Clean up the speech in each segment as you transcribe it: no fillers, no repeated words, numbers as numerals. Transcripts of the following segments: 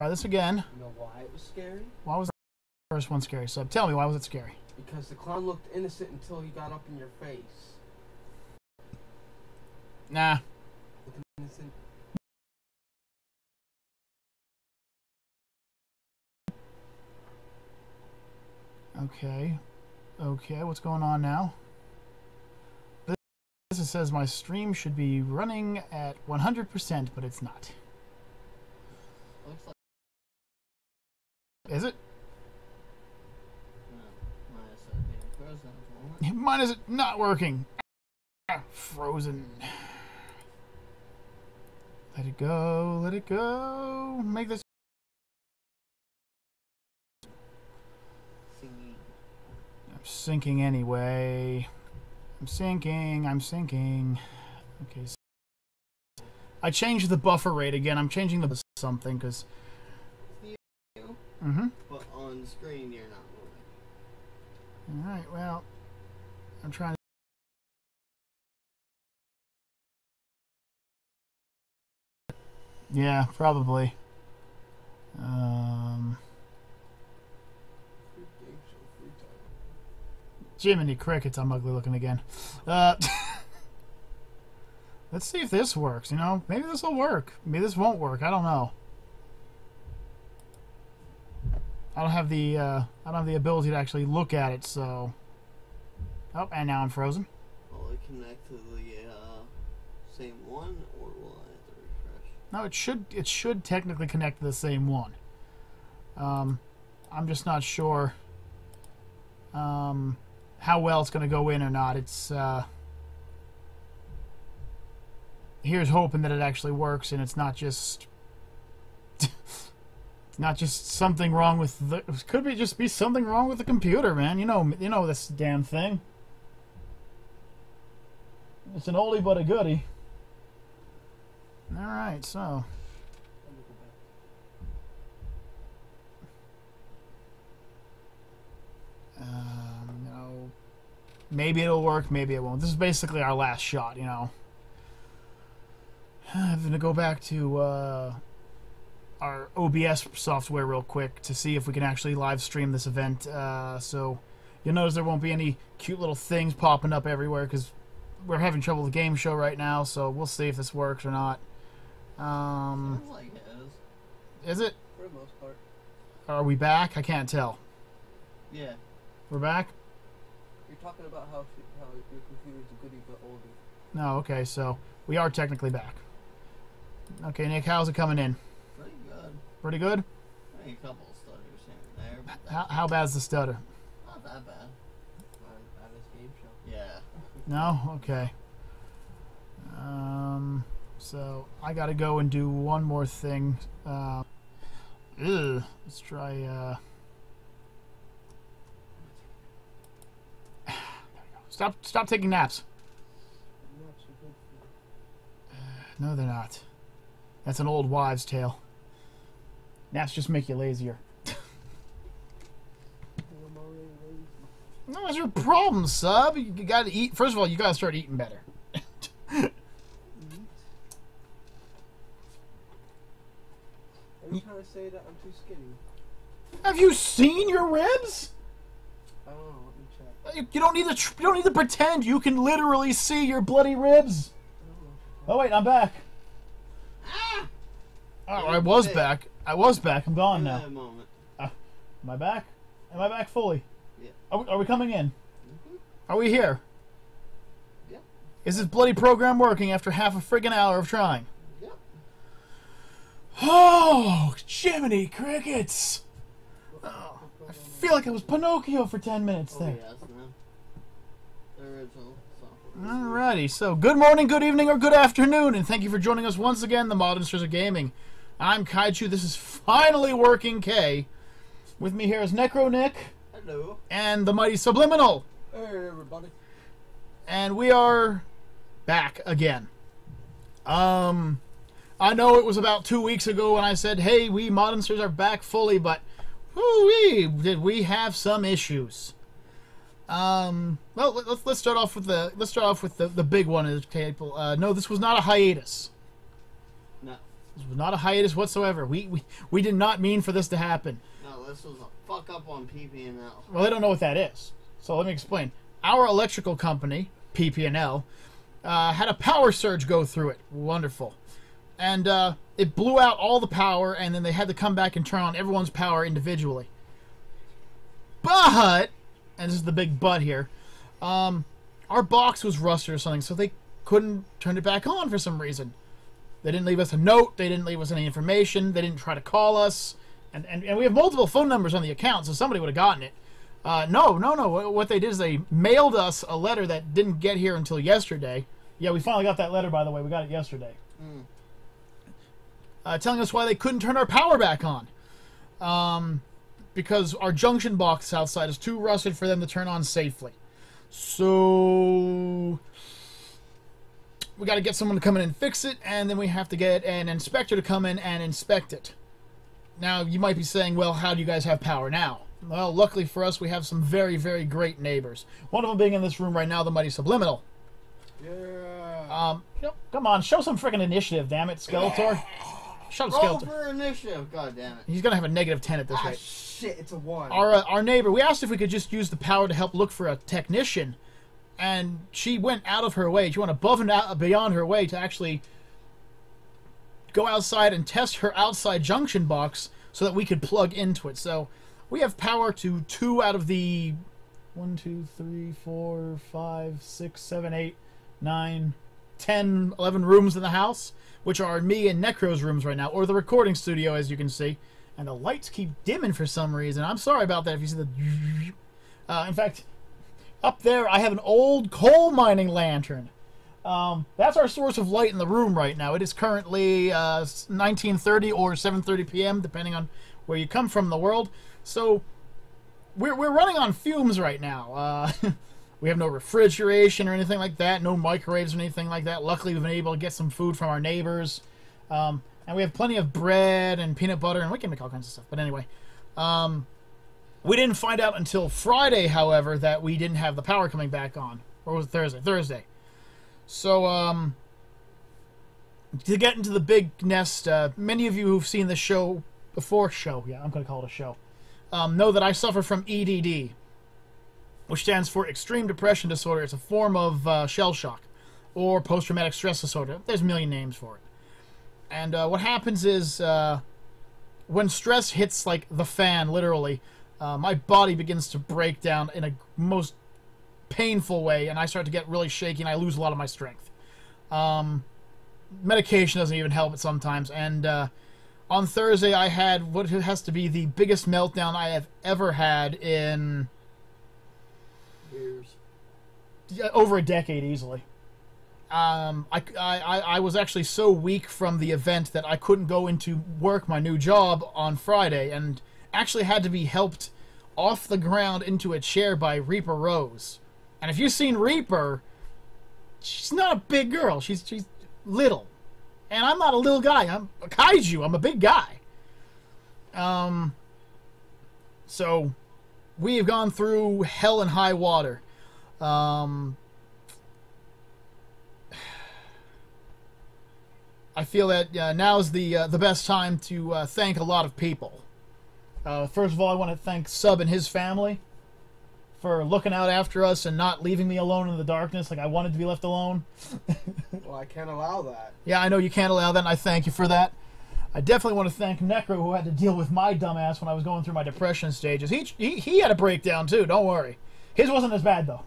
Try this again. You know why it was scary? Why was the first one scary? So tell me, why was it scary? Because the clown looked innocent until he got up in your face. Nah. Innocent. Okay. Okay, what's going on now? This says my stream should be running at 100%, but it's not. Looks like Is it? minus being frozen at the moment. Mine is not working. Frozen. Let it go. Let it go. Make this. Singing. I'm sinking anyway. I'm sinking. I'm sinking. Okay. So I changed the buffer rate again. I'm changing the something because. Mm-hmm. But on the screen, you're not moving. All right. Well, I'm trying to. Yeah, probably. Jiminy Crickets, I'm ugly looking again. Let's see if this works, you know? Maybe this will work. Maybe this won't work. I don't know. I don't have the ability to actually look at it, so... Oh, and now I'm frozen. Will it connect to the same one, or will I have to refresh? No, it should technically connect to the same one. I'm just not sure how well it's going to go in or not. It's here's hoping that it actually works and it's not just not just something wrong with the. It could be just be something wrong with the computer, man. You know this damn thing. It's an oldie but a goodie. All right, so. No. Maybe it'll work, maybe it won't. This is basically our last shot, you know. I'm going to go back to our OBS software real quick to see if we can actually live stream this event. So you'll notice there won't be any cute little things popping up everywhere because we're having trouble with the game show right now, so we'll see if this works or not. Sounds like it is. Is it? For the most part. Are we back? I can't tell. Yeah. We're back? You're talking about how your computer's a goodie but oldie. No, okay, so we are technically back. Okay, Nick, how's it coming in? Pretty good. Pretty good? I mean, a couple of stutters here and there. But How bad's the stutter? not that bad. At this game show. Yeah. No? Okay. So I gotta go and do one more thing. Let's try, Stop taking naps. Naps are good for you. No, they're not. That's an old wives' tale. Naps just make you lazier. I'm already lazy. No, that's your problem, sub. You gotta eat. First of all, you gotta start eating better. Are you trying to say that I'm too skinny? Have you seen your ribs? I don't know. Let me check. You don't need to. You don't need to pretend. You can literally see your bloody ribs. I don't know. Oh wait, I'm back. Ah! Oh, I was back. I was back. I'm gone In now. that moment. Am I back? Am I back fully? Yeah. Are we coming in? Mm-hmm. Are we here? Yep. Is this bloody program working after half a friggin' hour of trying? Yep. Oh, Jiminy Crickets! Oh, I feel like I was Pinocchio for 10 minutes Oh, there. yes, man. The original software. Alrighty, so good morning, good evening, or good afternoon, and thank you for joining us once again, the Monsters of Gaming. I'm KaijuK, this is finally working K. With me here is Necro Nick, Hello. and the mighty Subliminal. Hey, everybody. And we are back again. I know it was about 2 weeks ago when I said, hey, we Monsters are back fully, but whoo-wee, did we have some issues. Well, let's start off with the big one at the table. No, this was not a hiatus. No. This was not a hiatus whatsoever. We did not mean for this to happen. No, this was a fuck up on PP&L. Well, they don't know what that is. So let me explain. Our electrical company, PP&L, had a power surge go through it. Wonderful. And it blew out all the power, and then they had to come back and turn on everyone's power individually. But, and this is the big but here, our box was rusted or something, so they couldn't turn it back on for some reason. They didn't leave us a note. They didn't leave us any information. They didn't try to call us. And we have multiple phone numbers on the account, so somebody would have gotten it. No. What they did is they mailed us a letter that didn't get here until yesterday. Yeah, we finally got that letter, by the way. We got it yesterday. Telling us why they couldn't turn our power back on. Because our junction box outside is too rusted for them to turn on safely. So we got to get someone to come in and fix it, and then we have to get an inspector to come in and inspect it. Now, you might be saying, well, how do you guys have power now? Well, luckily for us, we have some very, very great neighbors. One of them being in this room right now, the Mighty Subliminal. Yeah. Come on, show some freaking initiative, damn it, Skeletor. Shut up, Roll Skeletor. for initiative, god damn it. He's gonna have a -10 at this Ah, rate. shit, it's a 1. Our neighbor, we asked if we could just use the power to help look for a technician, and she went out of her way. She went above and beyond her way to actually go outside and test her outside junction box so that we could plug into it. So we have power to 2 out of the 1, 2, 3, 4, 5, 6, 7, 8, 9, 10, 11 rooms in the house, which are me and Necro's rooms right now, or the recording studio, as you can see. And the lights keep dimming for some reason. I'm sorry about that if you see the... in fact, up there I have an old coal mining lantern. That's our source of light in the room right now. It is currently 19:30 or 7:30 p.m., depending on where you come from in the world. So we're running on fumes right now. We have no refrigeration or anything like that, no microwaves or anything like that. Luckily, we've been able to get some food from our neighbors. And we have plenty of bread and peanut butter, and we can make all kinds of stuff. But anyway, we didn't find out until Friday, however, that we didn't have the power coming back on. Or was it Thursday? Thursday. So, to get into the big nest, many of you who've seen the show before, yeah, I'm going to call it a show, know that I suffer from EDD, which stands for Extreme Depression Disorder. It's a form of shell shock, or post-traumatic stress disorder. There's a million names for it. And what happens is, when stress hits, like, the fan, literally, my body begins to break down in a most painful way, and I start to get really shaky, and I lose a lot of my strength. Medication doesn't even help it sometimes, and on Thursday I had what has to be the biggest meltdown I have ever had in Years. over a decade, easily. I was actually so weak from the event that I couldn't go into work, my new job, on Friday, and actually had to be helped off the ground into a chair by Reaper Rose. And if you've seen Reaper, she's not a big girl. She's little. And I'm not a little guy. I'm a kaiju. I'm a big guy. So we have gone through hell and high water. I feel that now is the best time to thank a lot of people. First of all, I want to thank Sub and his family for looking out after us and not leaving me alone in the darkness like I wanted to be left alone. Well, I can't allow that. Yeah, I know you can't allow that, and I thank you for that. I definitely want to thank Necro, who had to deal with my dumbass when I was going through my depression stages. He had a breakdown, too, don't worry. His wasn't as bad, though.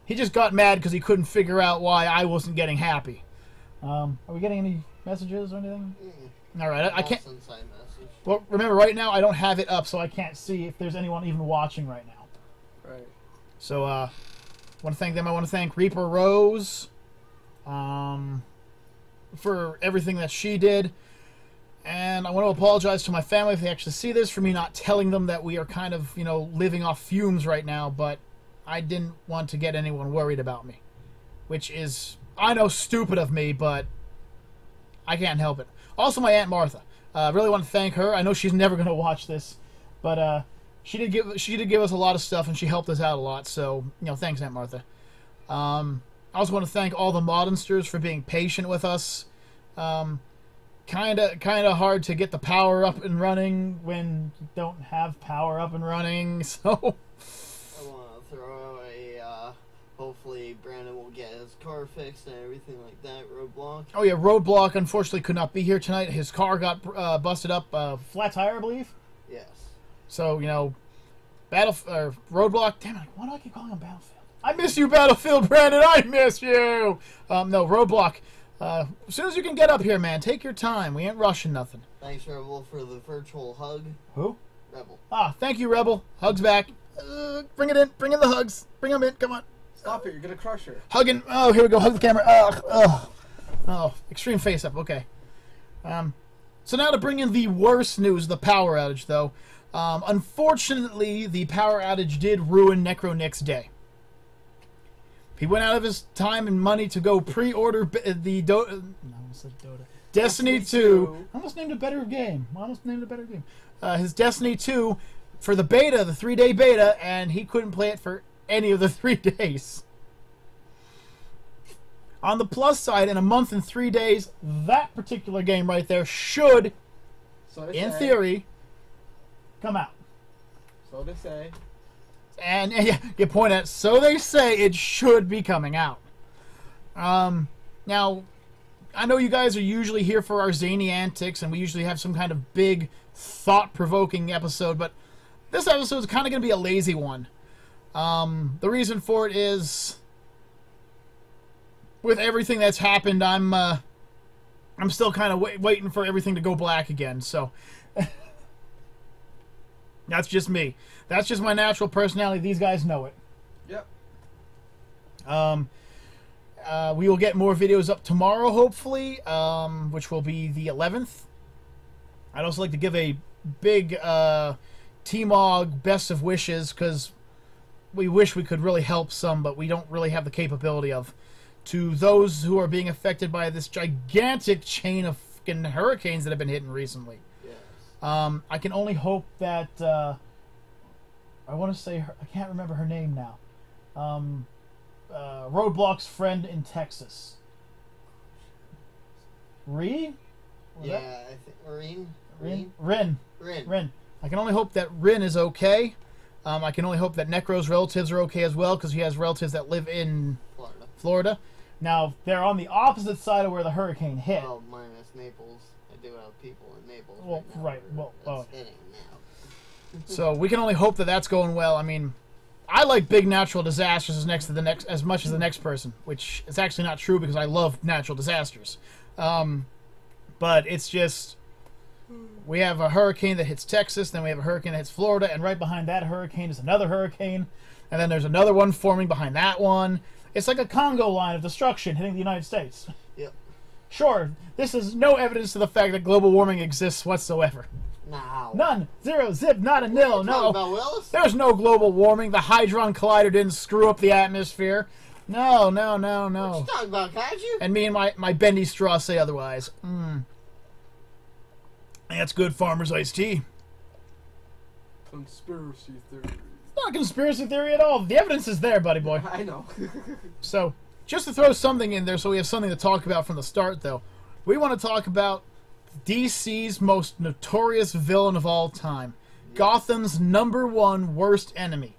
He just got mad because he couldn't figure out why I wasn't getting happy. Are we getting any messages or anything? All right, I can't... Well, remember, right now I don't have it up, so I can't see if there's anyone even watching right now. Right. So, I want to thank them. I want to thank Reaper Rose for everything that she did. And I want to apologize to my family if they actually see this, for me not telling them that we are kind of, you know, living off fumes right now, but I didn't want to get anyone worried about me. Which is, I know, stupid of me, but I can't help it. Also, my Aunt Martha. I really want to thank her. I know she's never going to watch this, but she did give us a lot of stuff, and she helped us out a lot. So, you know, thanks, Aunt Martha. I also want to thank all the Modernsters for being patient with us. kinda hard to get the power up and running when you don't have power up and running. So I want to throw a, hopefully Brandon will get his car fixed and everything like that. Roadblock. oh yeah, Roadblock unfortunately could not be here tonight. His car got busted up, flat tire, I believe. Yes. So, you know, Roadblock. Damn it! Why do I keep calling him Battlefield? I miss you, Battlefield, Brandon. I miss you. No, Roadblock. As soon as you can get up here, man, take your time. We ain't rushing nothing. Thanks, Rebel, for the virtual hug. Who? Rebel. Ah, thank you, Rebel. Hugs back. Bring it in. Bring in the hugs. Bring them in. Come on. Stop it, you're gonna crush her. Hugging. Oh, here we go. Hug the camera. Oh, extreme face up. Okay. So now to bring in the worst news, the power outage, though. Unfortunately, the power outage did ruin Necro Nick's day. He went out of his time and money to go pre-order the Destiny 2. I almost named a better game. His Destiny 2 for the beta, the 3-day beta, and he couldn't play it for any of the 3 days. On the plus side, in a month and 3 days, that particular game right there should, in theory, come out. So they say. And you point at, so they say it should be coming out. Now, I know you guys are usually here for our zany antics, and we usually have some kind of big, thought-provoking episode, but this episode is kind of going to be a lazy one. The reason for it is, with everything that's happened, I'm still kind of waiting for everything to go black again, so... That's just me. That's just my natural personality. These guys know it. Yep. We will get more videos up tomorrow, hopefully, which will be the 11th. I'd also like to give a big TMOG best of wishes, because we wish we could really help some, but we don't really have the capability of. To those who are being affected by this gigantic chain of fucking hurricanes that have been hitting recently. I can only hope that I want to say I can't remember her name now. Roadblock's friend in Texas. Ree? Yeah, I think Rin. I can only hope that Rin is okay. I can only hope that Necro's relatives are okay as well, because he has relatives that live in Florida. Now, they're on the opposite side of where the hurricane hit. Well, minus Naples. I do have people in Naples. Well, right. Now well, hitting now. So we can only hope that that's going well. I mean, I like big natural disasters as much as the next person, which is actually not true because I love natural disasters. But it's just, we have a hurricane that hits Texas, then we have a hurricane that hits Florida, and right behind that hurricane is another hurricane, and then there's another one forming behind that one. It's like a Congo line of destruction hitting the United States. Yep. Sure, this is no evidence to the fact that global warming exists whatsoever. No. None. Zero. Zip. Not a nil. No. About Willis? There's no global warming. The Hadron Collider didn't screw up the atmosphere. No. What you talking about, Kaiju? And me and my bendy straw say otherwise. That's good farmer's iced tea. Conspiracy theory. It's not a conspiracy theory at all. The evidence is there, buddy boy. I know. So, just to throw something in there so we have something to talk about from the start, though, we want to talk about DC's most notorious villain of all time. Gotham's #1 worst enemy.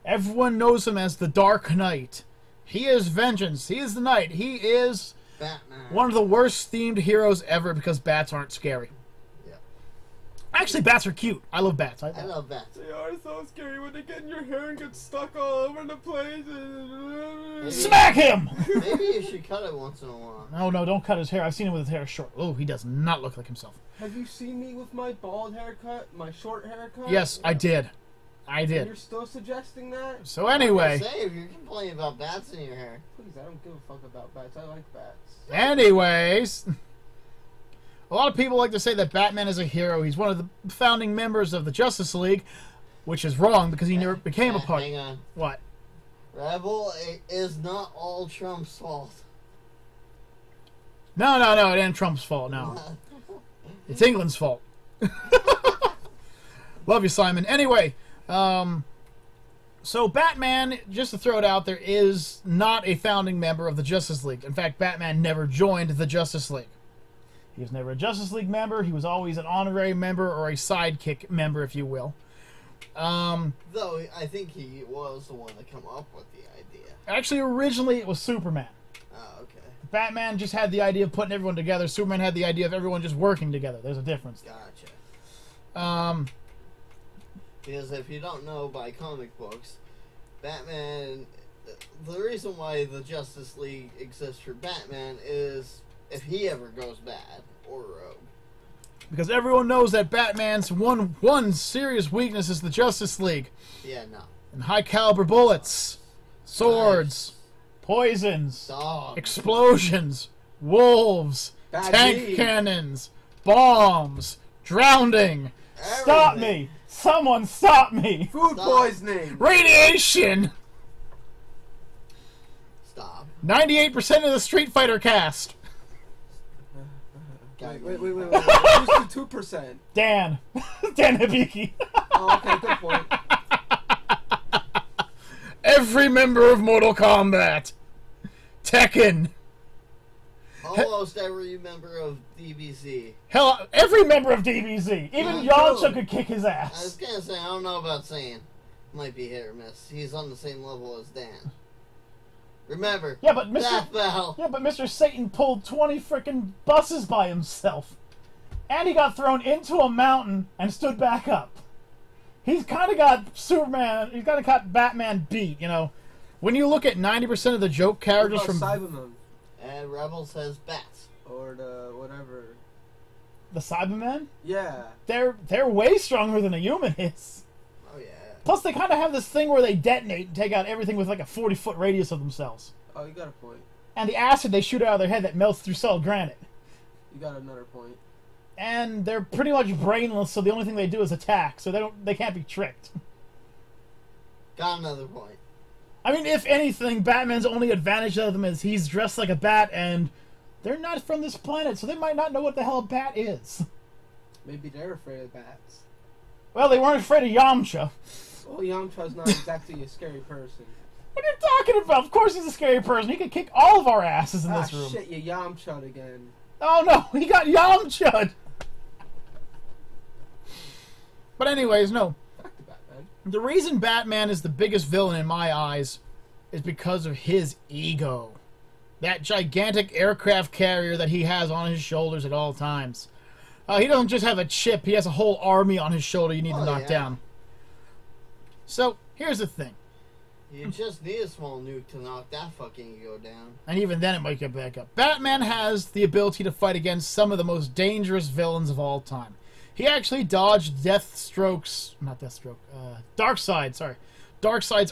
Everyone knows him as the Dark Knight. He is vengeance. He is the Knight. He is Batman. one of the worst themed heroes ever because bats aren't scary. Yeah. Actually, bats are cute. I love bats. I love bats. They are so scary when they get in your hair and get stuck all over the place. Smack him! Maybe you should cut it once in a while. No, don't cut his hair. I've seen him with his hair short. Oh, he does not look like himself. Have you seen me with my bald haircut, my short haircut? Yes, I did. And you're still suggesting that? So anyway. Say, if you're complaining about bats in your hair. Please, I don't give a fuck about bats. I like bats. Anyways, a lot of people like to say that Batman is a hero. He's one of the founding members of the Justice League, which is wrong because he never became a part. Hang on. What? Rebel, it is not all Trump's fault. No, it ain't Trump's fault, no. It's England's fault. Love you, Simon. Anyway, so Batman, just to throw it out there, is not a founding member of the Justice League. In fact, Batman never joined the Justice League. He was never a Justice League member. He was always an honorary member or a sidekick member, if you will. Though I think he was the one to come up with the idea. Actually, originally it was Superman. Oh, okay. Batman just had the idea of putting everyone together. Superman had the idea of everyone just working together. There's a difference there. Gotcha. Because if you don't know by comic books, Batman... The reason why the Justice League exists for Batman is if he ever goes bad or rogue. Because everyone knows that Batman's one serious weakness is the Justice League. Yeah, no. And high caliber bullets, swords, poisons, Dog. explosions, wolves, Bad tank meat. cannons, bombs, drowning. Stop me! Someone stop me! Food Stop. poisoning. Radiation! Stop. 98% of the Street Fighter cast. Wait. Who's the 2%? Dan. Dan Hibiki. Oh, okay, good point. Every member of Mortal Kombat. Tekken. Almost every member of DBZ. Hell, every member of DBZ. Even Yeah, Yamcha true. could kick his I was ass. gonna say, I don't know about saying. Might be hit or miss. He's on the same level as Dan. Remember, Yeah, but Mr. Death Bell. Yeah, but Mr. Satan pulled 20 frickin' buses by himself. And he got thrown into a mountain and stood back up. He's kind of got Superman, he's kind of got Batman beat, you know. When you look at 90% of the joke characters What from about Cyberman? And Rebel says bats. Or the whatever. the Cybermen, Yeah. they're way stronger than a human is. Oh, yeah. Plus, they kind of have this thing where they detonate and take out everything with like a 40-foot radius of themselves. Oh, you got a point. And the acid they shoot out of their head that melts through solid granite. You got another point. And they're pretty much brainless, so the only thing they do is attack, so they can't be tricked. Got another point. I mean, if anything, Batman's only advantage of them is he's dressed like a bat, and they're not from this planet, so they might not know what the hell a bat is. Maybe they're afraid of bats. Well, they weren't afraid of Yamcha. Well, Yamcha's not exactly a scary person. What are you talking about? Of course he's a scary person. He could kick all of our asses in this room. Shit, you Yamcha again. Oh no, he got Yamcha'd. But anyways, no. Back to Batman. The reason Batman is the biggest villain in my eyes is because of his ego. That gigantic aircraft carrier that he has on his shoulders at all times. He doesn't just have a chip, he has a whole army on his shoulder you need to knock yeah. down. So, here's the thing. You just need a small nuke to knock that fucking ego down. And even then it might get back up. Batman has the ability to fight against some of the most dangerous villains of all time. He actually dodged Darkseid's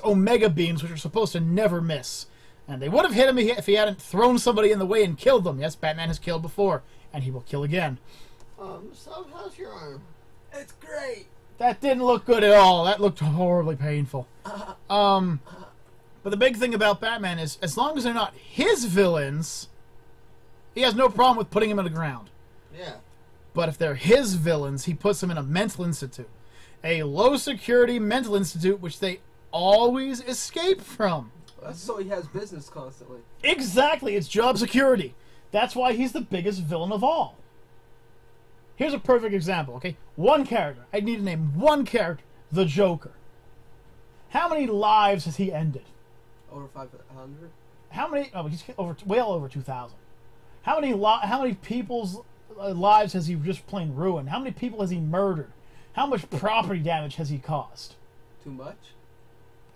Omega beams, which are supposed to never miss. And they would have hit him if he hadn't thrown somebody in the way and killed them. Yes, Batman has killed before, and he will kill again. So how's your arm? It's great. That didn't look good at all. That looked horribly painful. But the big thing about Batman is, as long as they're not his villains, he has no problem with putting them in the ground. Yeah. But if they're his villains, he puts them in a mental institute. A low-security mental institute which they always escape from. That's so he has business constantly. Exactly, it's job security. That's why he's the biggest villain of all. Here's a perfect example, okay? One character. I need to name one character. The Joker. How many lives has he ended? Over 500? How many? Oh, he's well over 2,000. How many people's lives has he just plain ruined? How many people has he murdered? How much property damage has he caused? Too much?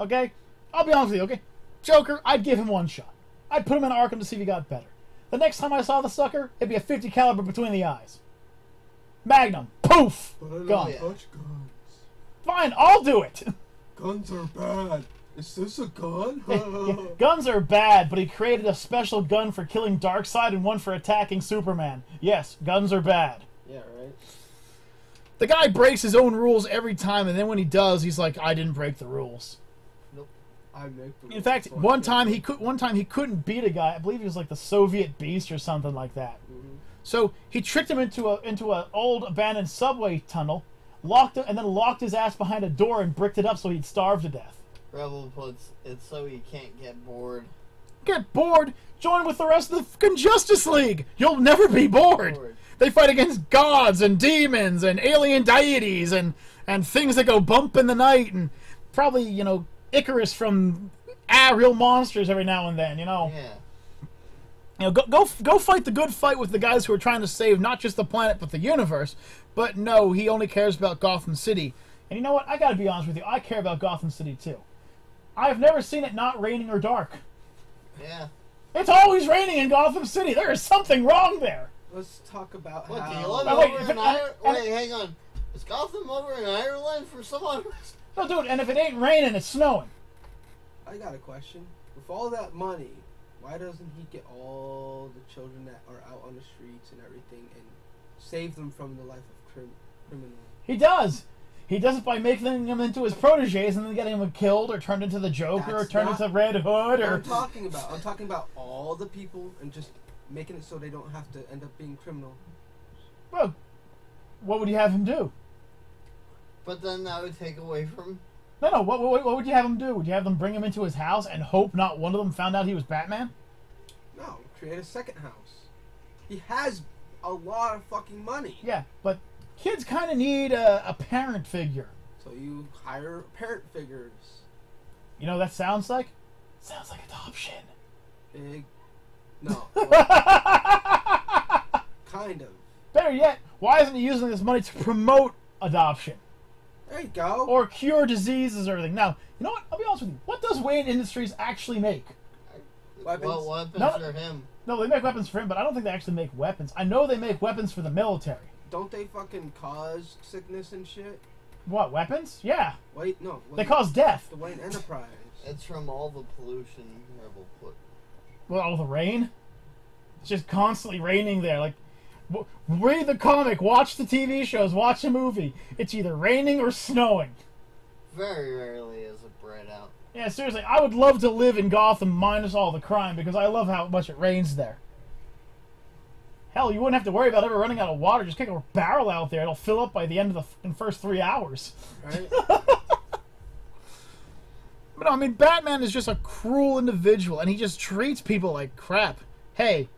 Okay? I'll be honest with you, okay? Joker, I'd give him one shot. I'd put him in Arkham to see if he got better. The next time I saw the sucker, it'd be a .50 caliber between the eyes. Magnum. Poof! But I don't Gone. touch guns. Fine, I'll do it. Guns are bad. Is this a gun? Yeah, guns are bad, but he created a special gun for killing Darkseid and one for attacking Superman. Yes, guns are bad. Yeah, right. The guy breaks his own rules every time, and then when he does, he's like, "I didn't break the rules." Nope. I make the In rules, fact, so I one can't time he couldn't beat a guy. I believe he was like the Soviet Beast or something like that. So he tricked him into an old abandoned subway tunnel, and then locked his ass behind a door and bricked it up so he'd starve to death. Rebel puts it so he can't get bored. Get bored? Join with the rest of the fucking Justice League. You'll never be bored. They fight against gods and demons and alien deities and things that go bump in the night and probably, you know, Icarus from real monsters every now and then, you know. Yeah. You know, go fight the good fight with the guys who are trying to save not just the planet but the universe. But no, he only cares about Gotham City. And you know what? I gotta be honest with you. I care about Gotham City too. I've never seen it not raining or dark. Yeah. It's always raining in Gotham City. There is something wrong there. Let's talk about What, how... do you live wait, over if in it- Ireland? and- Wait, hang on. Is Gotham over in Ireland for someone? No, dude, and if it ain't raining, it's snowing. I got a question. With all that money, why doesn't he get all the children that are out on the streets and everything and save them from the life of criminals? He does. He does it by making them into his proteges and then getting them killed or turned into the Joker or That's turned not into Red Hood or... I'm talking about all the people and just making it so they don't have to end up being criminal. Well, what would you have him do? But then that would take away from... No, what would you have him do? Would you have them bring him into his house and hope not one of them found out he was Batman? No, create a second house. He has a lot of fucking money. Yeah, but kids kind of need a parent figure. So you hire parent figures. You know what that sounds like? Sounds like adoption. Big. No. Kind of. Better yet, why isn't he using this money to promote adoption? There you go. Or cure diseases or everything. Now, you know what? I'll be honest with you. What does Wayne Industries actually make? Weapons. Well, weapons No. for him. No, they make weapons for him, but I don't think they actually make weapons. I know they make weapons for the military. Don't they fucking cause sickness and shit? What, weapons? Yeah. Wait, no. They cause death. The Wayne Enterprise. It's from all the pollution Rebel put. Well, all the rain? It's just constantly raining there. Like, read the comic, watch the TV shows, watch a movie. It's either raining or snowing. Very rarely is it bright out. Yeah, seriously, I would love to live in Gotham minus all the crime because I love how much it rains there. Hell, you wouldn't have to worry about ever running out of water. Just kick a barrel out there. It'll fill up by the end of the first 3 hours. Right? But no, I mean, Batman is just a cruel individual, and he just treats people like crap. Hey,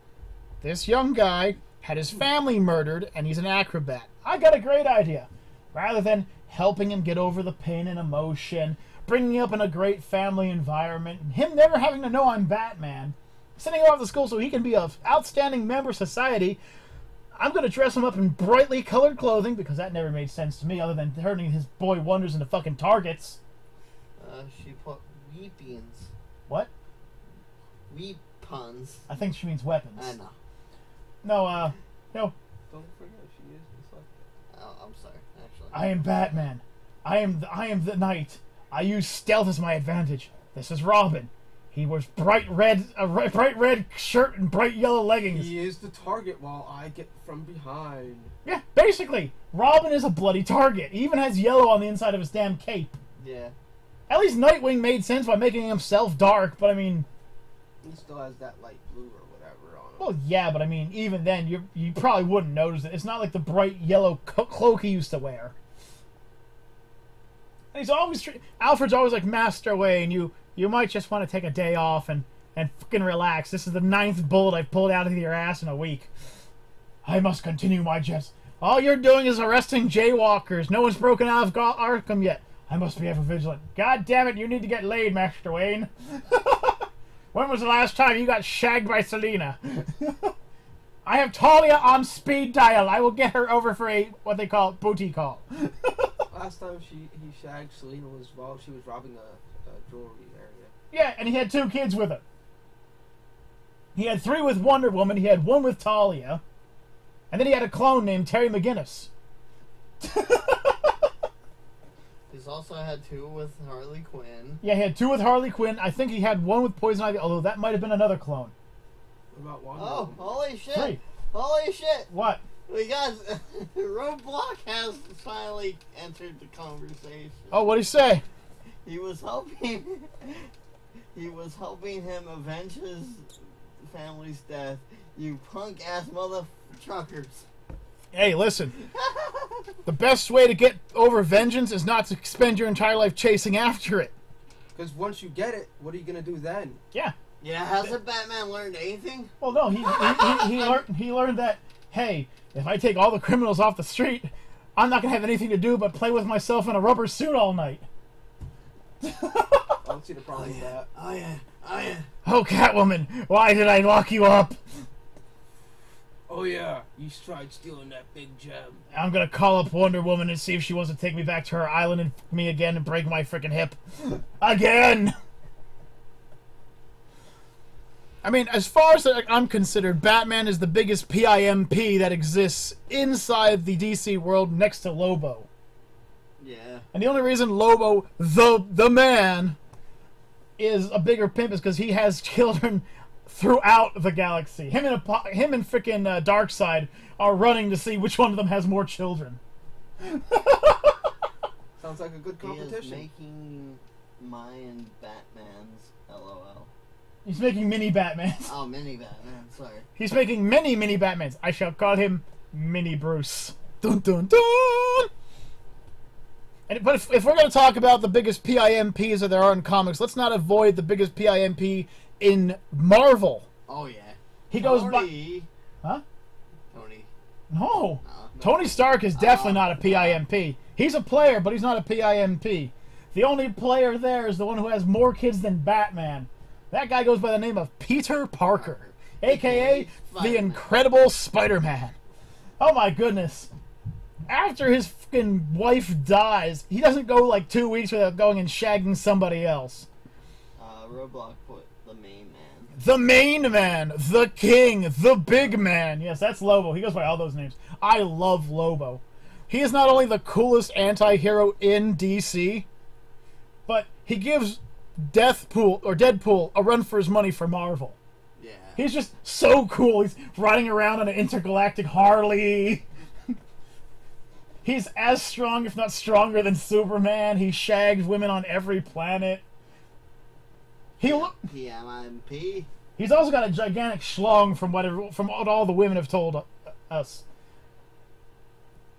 this young guy had his family murdered, and he's an acrobat. I got a great idea. Rather than helping him get over the pain and emotion, bringing him up in a great family environment, and him never having to know I'm Batman, sending him off to school so he can be an outstanding member of society, I'm going to dress him up in brightly colored clothing, because that never made sense to me, other than turning his boy wonders into fucking targets. She put weapons. What? Weapons. I think she means weapons. I know. No, you know, Don't forget, she is dyslexic. Oh, I'm sorry, actually. I am Batman. I am the knight. I use stealth as my advantage. This is Robin. He wears bright red shirt and bright yellow leggings. He is the target while I get from behind. Yeah, basically, Robin is a bloody target. He even has yellow on the inside of his damn cape. Yeah. At least Nightwing made sense by making himself dark, but I mean... He still has that light blue or whatever on him. Well, yeah, but I mean, even then, you probably wouldn't notice it. It's not like the bright yellow cloak he used to wear. And he's always... Alfred's always like, Master Wayne, you might just want to take a day off and fucking relax. This is the 9th bullet I've pulled out of your ass in a week. I must continue my jets. All you're doing is arresting jaywalkers. No one's broken out of Arkham yet. I must be ever vigilant. God damn it, you need to get laid, Master Wayne. When was the last time you got shagged by Selina? I have Talia on speed dial. I will get her over for a, what they call, booty call. Last time he shagged Selena was while she was robbing a jewelry area. Yeah, and he had 2 kids with her. He had 3 with Wonder Woman. He had 1 with Talia. And then he had a clone named Terry McGinnis. He's also had 2 with Harley Quinn. Yeah, he had 2 with Harley Quinn. I think he had 1 with Poison Ivy, although that might have been another clone. What about Wonder Oh, Woman? holy shit! 3. Holy shit! What? We got Roadblock has finally entered the conversation. Oh, what'd he say? He was helping. He was helping him avenge his family's death. You punk ass mother truckers. Hey, listen. The best way to get over vengeance is not to spend your entire life chasing after it. Because once you get it, what are you going to do then? Yeah. Yeah, hasn't Batman learned anything? Well, no, he learned that, hey, if I take all the criminals off the street, I'm not gonna have anything to do but play with myself in a rubber suit all night. I don't see the problem with that. Oh yeah. Oh yeah. Oh, Catwoman, why did I lock you up? Oh yeah, you tried stealing that big gem. I'm gonna call up Wonder Woman and see if she wants to take me back to her island and me again and break my freaking hip. Again! I mean, as far as I'm considered, Batman is the biggest PIMP that exists inside the DC world next to Lobo. Yeah. And the only reason Lobo, the man, is a bigger pimp is because he has children throughout the galaxy. Him and freaking Darkseid are running to see which one of them has more children. Sounds like a good competition. He is making Mayan Batman's LOL. He's making mini Batmans. Oh, mini Batman, sorry. He's making many mini Batmans. I shall call him Mini Bruce. Dun dun dun! But if we're going to talk about the biggest PIMPs that there are in comics, let's not avoid the biggest PIMP in Marvel. Oh, yeah. He goes Tony. by... Huh? Tony. No. No. Tony Stark is definitely not a PIMP. He's a player, but he's not a PIMP. The only player there is the one who has more kids than Batman. That guy goes by the name of Peter Parker, a.k.a. the Incredible Spider-Man. Oh, my goodness. After his fucking wife dies, he doesn't go like 2 weeks without going and shagging somebody else. Roblox put the main man. The main man, the king, the big man. Yes, that's Lobo. He goes by all those names. I love Lobo. He is not only the coolest anti-hero in DC, but he gives Deadpool a run for his money for Marvel. Yeah. He's just so cool. He's riding around on an intergalactic Harley. He's as strong, if not stronger, than Superman. He shags women on every planet. PMP. He's also got a gigantic schlong from what all the women have told us.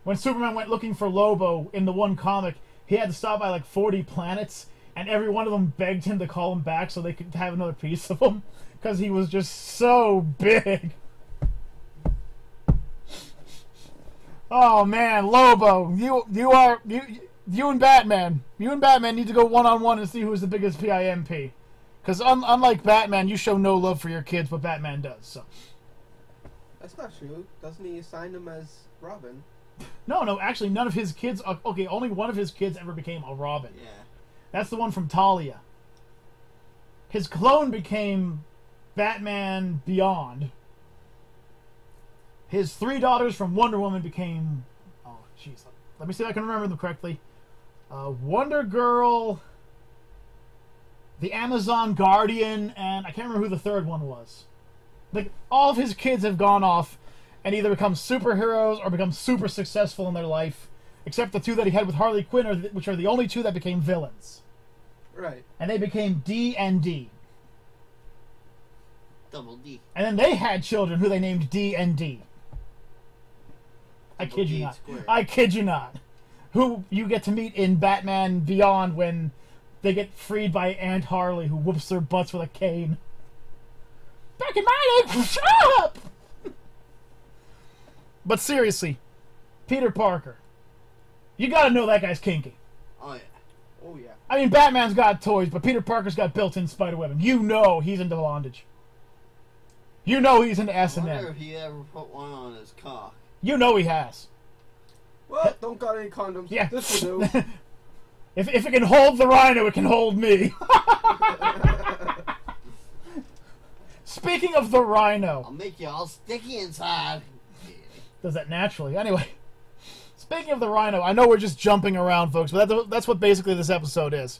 When Superman went looking for Lobo in the one comic, he had to stop by like 40 planets, and every one of them begged him to call him back so they could have another piece of him, because he was just so big. Oh man, Lobo, you and Batman need to go one-on-one and see who's the biggest PIMP. Because unlike Batman, you show no love for your kids, but Batman does. So. That's not true. Doesn't he assign them as Robin? No, actually, none of his kids... Okay, only one of his kids ever became a Robin. Yeah. That's the one from Talia. His clone became Batman Beyond. His 3 daughters from Wonder Woman became... Oh, jeez. Let me see if I can remember them correctly. Wonder Girl... The Amazon Guardian, and I can't remember who the third one was. Like, all of his kids have gone off and either become superheroes or become super successful in their life, except the 2 that he had with Harley Quinn, which are the only 2 that became villains. Right. And they became D and D. Double D. And then they had children who they named D and D. I kid you not. I kid you not. Who you get to meet in Batman Beyond when they get freed by Aunt Harley, who whoops their butts with a cane. Back in my day, shut up! But seriously, Peter Parker. You gotta know that guy's kinky. Oh, yeah. Oh, yeah. I mean, Batman's got toys, but Peter Parker's got built-in spiderwebbing. You know he's into bondage. You know he's into I S&M. wonder if he ever put one on his cock. You know he has. Well, don't got any condoms. Yeah. This will do. If it can hold the Rhino, it can hold me. Speaking of the Rhino... I'll make you all sticky inside. Does that naturally. Anyway, speaking of the Rhino, I know we're just jumping around, folks, but that's what basically this episode is.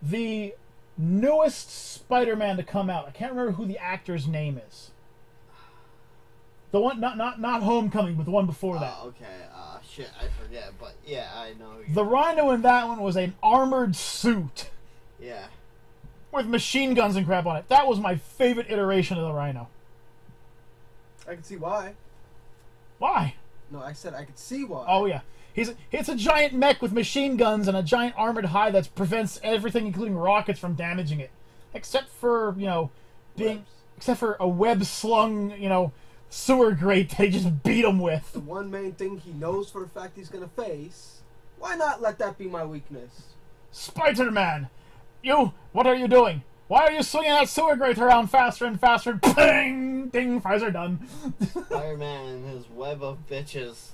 The newest Spider-Man to come out, I can't remember who the actor's name is. The one, not Homecoming, but the one before that. Oh, okay. Shit, I forget, but yeah, I know. The Rhino in that one was an armored suit. Yeah. With machine guns and crap on it. That was my favorite iteration of the Rhino. I can see why. Why? No, I said I could see why. Oh, yeah. It's a giant mech with machine guns and a giant armored hide that prevents everything, including rockets, from damaging it. except for, you know, being... Webs. Except for a web-slung, you know, sewer grate that he just beat him with. The one main thing he knows for a fact he's gonna face. Why not let that be my weakness? Spider-Man! You, what are you doing? Why are you swinging that sewer grate around faster and faster? Ping! Ding, fries are done. Spider-Man and his web of bitches.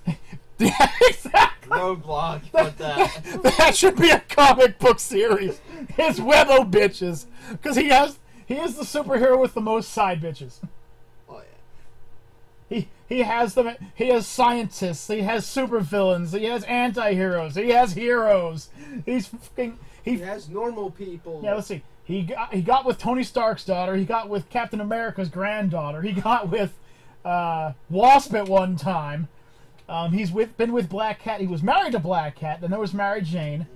Yeah, exactly! Roadblock, but That should be a comic book series. His web of bitches. Because he is the superhero with the most side bitches. oh yeah. He has them. He has scientists. He has supervillains. He has anti-heroes. He has heroes. He's fucking. He has normal people. Yeah, let's see. He got with Tony Stark's daughter. He got with Captain America's granddaughter. He got with Wasp at one time. He's been with Black Cat. He was married to Black Cat. Then there was Mary Jane.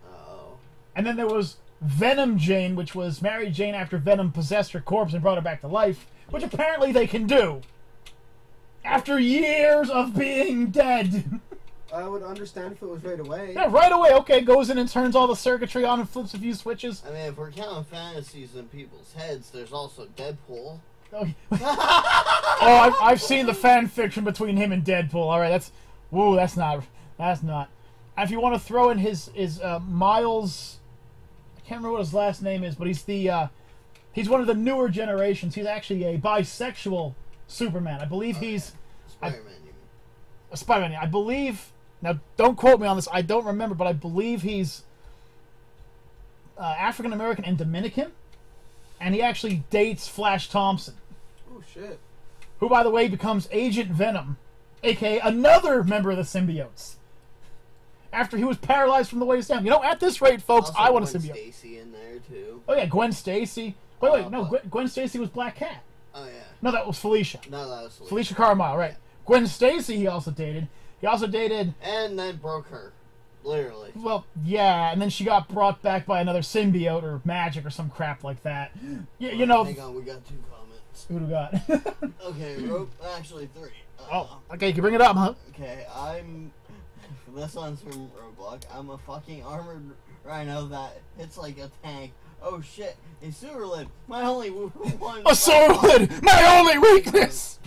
Oh. And then there was Venom Jane, which was Mary Jane after Venom possessed her corpse and brought her back to life, which apparently they can do. After years of being dead. I would understand if it was right away. Yeah, right away, okay, goes in and turns all the circuitry on and flips a few switches. I mean, if we're counting fantasies in people's heads, there's also Deadpool. Oh, I've seen the fan fiction between him and Deadpool. All right, that's not. If you want to throw in his Miles, I can't remember what his last name is, but he's one of the newer generations. He's actually a bisexual Superman. I believe he's Spider-Man, you mean? a Spider-Man. I believe. Now, don't quote me on this. I don't remember, but I believe he's African American and Dominican, and he actually dates Flash Thompson. Oh shit. Who, by the way, becomes Agent Venom, a.k.a. another member of the symbiotes. After he was paralyzed from the waist down. You know, at this rate, folks, Also I want a Gwen symbiote. Stacy in there too. Oh, yeah, Gwen Stacy. Wait, no, but- Gwen Stacy was Black Cat. Oh yeah. No, that was Felicia. No, that was Felicia Carmile, right. Gwen Stacy he also dated. He also dated... And then broke her, literally. Well, yeah, and then she got brought back by another symbiote or magic or some crap like that. You know... Hang on, we got 2 comments. Who do we got? Okay, actually 3. Oh, okay, you can bring it up, huh? Okay, this one's from Roblox. I'm a fucking armored rhino that hits like a tank. Oh shit, a sewer lid. My only one. A sword lid! My only weakness!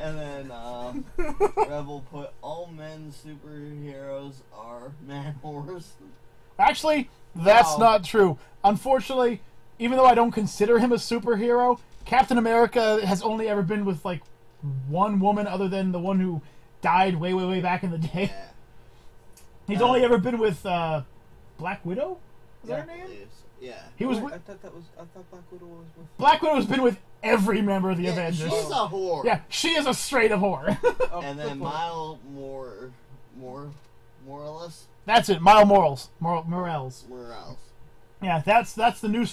And then Rebel put all men superheroes are man whores. Actually, that's Wow. not true. Unfortunately, even though I don't consider him a superhero, Captain America has only ever been with, like, one woman other than the one who died way, way, way back in the day. Yeah. He's only ever been with Black Widow? Is that her name? Yeah. He was Wait, with, I thought Black Widow was with. Black Widow's been with every member of the Yeah, Avengers. she's a whore. Yeah, she is a straight up whore. Oh, And then flip one. Morales. That's it, Miles Morales. Morales. Yeah, that's the new.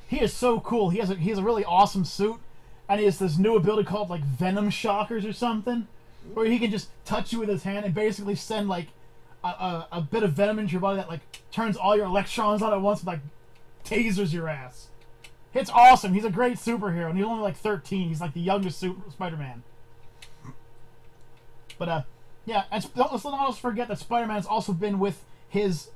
He is so cool. He has a really awesome suit, and he has this new ability called like Venom Shockers or something, where he can just touch you with his hand and basically send like a bit of venom into your body that like turns all your electrons on at once and like tasers your ass. It's awesome. He's a great superhero, and he's only like 13. He's like the youngest Spider-Man. But yeah, and let's not also forget that Spider-Man's also been with his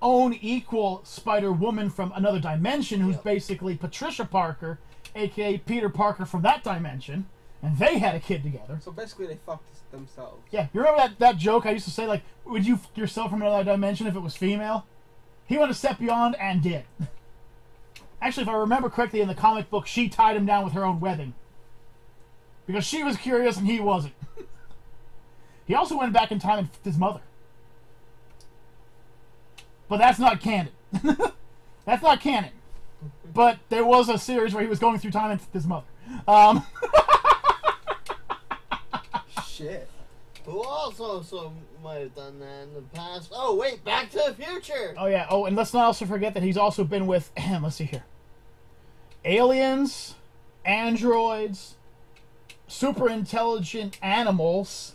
own equal Spider-Woman from another dimension, who's Yep. basically Patricia Parker, aka Peter Parker from that dimension, and they had a kid together. So basically, they fucked themselves. Yeah, you remember that joke I used to say, like, would you f yourself from another dimension if it was female? He went a step beyond and did. Actually, if I remember correctly, in the comic book, she tied him down with her own webbing. Because she was curious and he wasn't. He also went back in time and f***ed his mother. But that's not canon. That's not canon. But there was a series where he was going through time and f***ed his mother. Shit. Who also might have done that in the past. Oh, wait, Back to the Future! Oh, yeah. Oh, and let's not also forget that he's also been with... let's see here. Aliens, androids, super intelligent animals,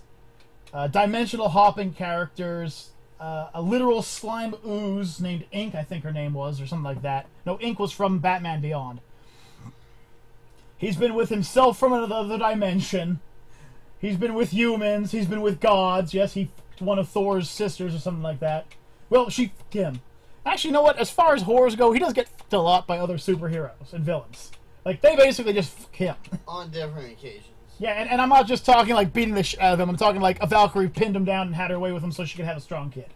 dimensional hopping characters, a literal slime ooze named Ink, I think her name was, or something like that. No, Ink was from Batman Beyond. He's been with himself from another dimension. He's been with humans. He's been with gods. Yes, he f***ed one of Thor's sisters or something like that. Well, she f***ed him. Actually, you know what? As far as horrors go, he does get fucked a lot by other superheroes and villains. Like, they basically just fuck him. On different occasions. Yeah, and I'm not just talking like beating the shit out of him. I'm talking like a Valkyrie pinned him down and had her way with him so she could have a strong kid.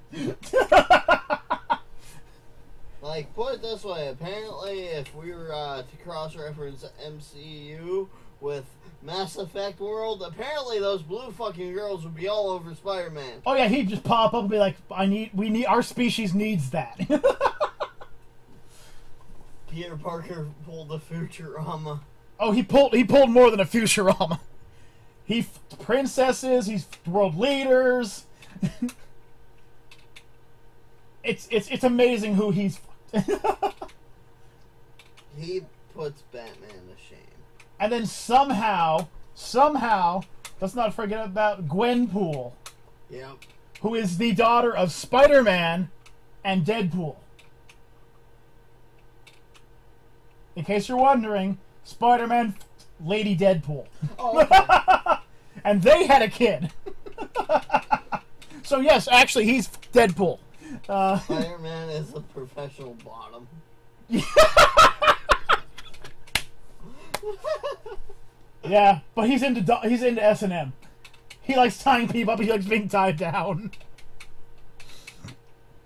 Like, put it this way, apparently if we were to cross-reference MCU with Mass Effect World, apparently those blue fucking girls would be all over Spider-Man. Oh yeah, he'd just pop up and be like, our species needs that. Peter Parker pulled the Futurama. Oh, he pulled more than a Futurama. He f***ed princesses, he's f***ed world leaders. It's amazing who he's fucked. He puts Batman to shame. And then somehow, let's not forget about Gwenpool, Yep. who is the daughter of Spider-Man and Deadpool. In case you're wondering, Spider-Man f***ed Lady Deadpool. Oh, okay. And they had a kid. So yes, actually, he's Deadpool. Spider-Man is a professional bottom. Yeah, but he's into S&M. He likes tying people up. He likes being tied down.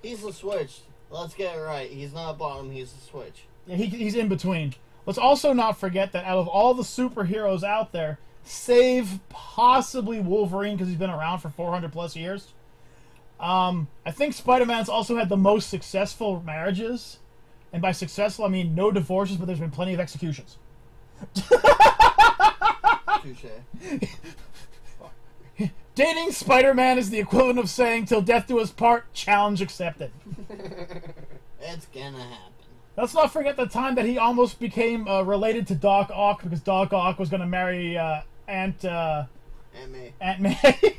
He's a switch. Let's get it right. He's not a bottom. He's a switch. Yeah, he's in between. Let's also not forget that out of all the superheroes out there, save possibly Wolverine because he's been around for 400 plus years, I think Spider-Man's also had the most successful marriages. And by successful, I mean no divorces, but there's been plenty of executions. Touché. Dating Spider-Man is the equivalent of saying, till death do us part, challenge accepted. It's gonna happen. Let's not forget the time that he almost became related to Doc Ock because Doc Ock was going to marry Aunt May. Aunt May.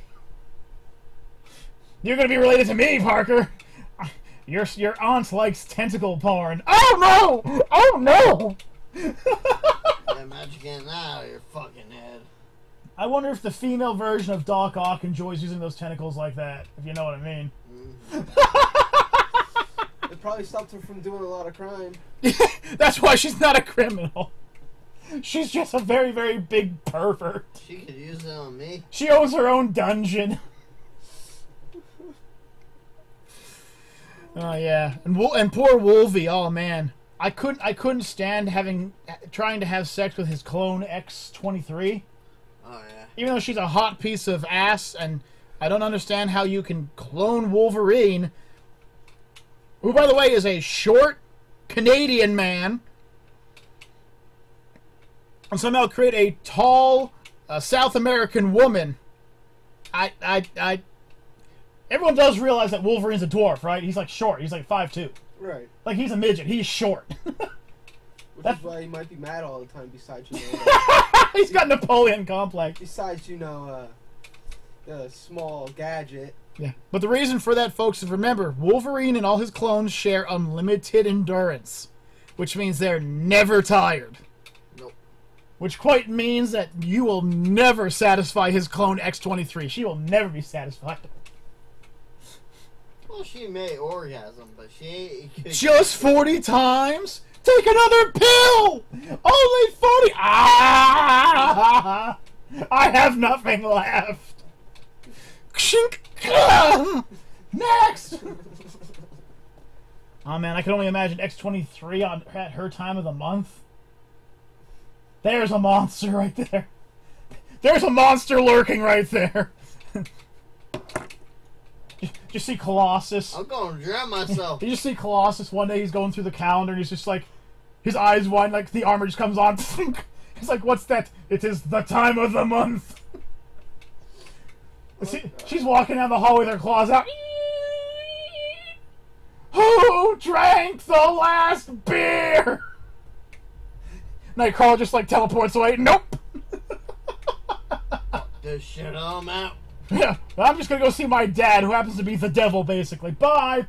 You're going to be related to me, Parker. Your aunt likes tentacle porn. Oh no! Oh no! Imagine getting that out of your fucking head. I wonder if the female version of Doc Ock enjoys using those tentacles like that, if you know what I mean. It probably stopped her from doing a lot of crime. That's why she's not a criminal. She's just a very, very big pervert. She could use it on me. She owns her own dungeon. Oh yeah, and poor Wolvie. Oh man, I couldn't stand trying to have sex with his clone X-23. Oh yeah. Even though she's a hot piece of ass, and I don't understand how you can clone Wolverine, who by the way is a short Canadian man, and somehow create a tall South American woman. Everyone does realize that Wolverine's a dwarf, right? He's like short. He's like 5'2". Right. Like he's a midget. He's short. Which is why he might be mad all the time. Besides, He's got Napoleon complex. Besides, the small gadget. Yeah. But the reason for that, folks, is remember, Wolverine and all his clones share unlimited endurance, which means they're never tired. Nope. Which quite means that you will never satisfy his clone X-23. She will never be satisfied. Well, she may orgasm, but she ain't... Just 40 times? Take another pill! Only 40... Ah! I have nothing left. Next! Oh man, I can only imagine X-23 at her time of the month. There's a monster right there. There's a monster lurking right there. You see Colossus. I'm going to drown myself. You just see Colossus one day, he's going through the calendar, and he's just like, his eyes wide, like the armor just comes on. He's like, what's that? It is the time of the month. She's walking down the hall with her claws out. Who drank the last beer? Nightcrawler just like teleports away. Nope. This shit I'm out. Yeah, I'm just gonna go see my dad, who happens to be the devil, basically. Bye!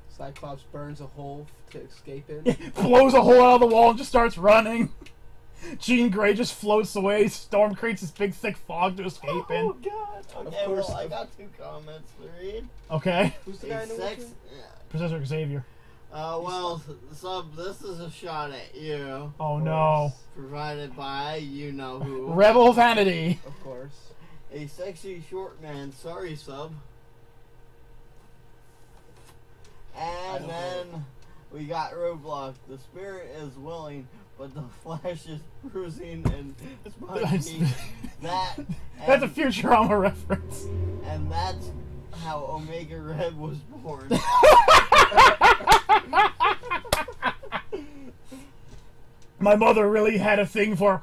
Cyclops burns a hole to escape in. Blows a hole out of the wall and just starts running. Jean Grey just floats away. Storm creates this big thick fog to escape in. Oh God! Okay, course. well, I got 2 comments to read. Okay. Who's the guy in the wheelchair? Professor Xavier. Well, Sub, this is a shot at you. Oh no. Provided by you know who. Rebel Vanity. Of course. A sexy short man. Sorry, Sub. And then we got Roblox. The spirit is willing, but the flesh is bruising and spongy. That's a Futurama reference. And that's how Omega Red was born. My mother really had a thing for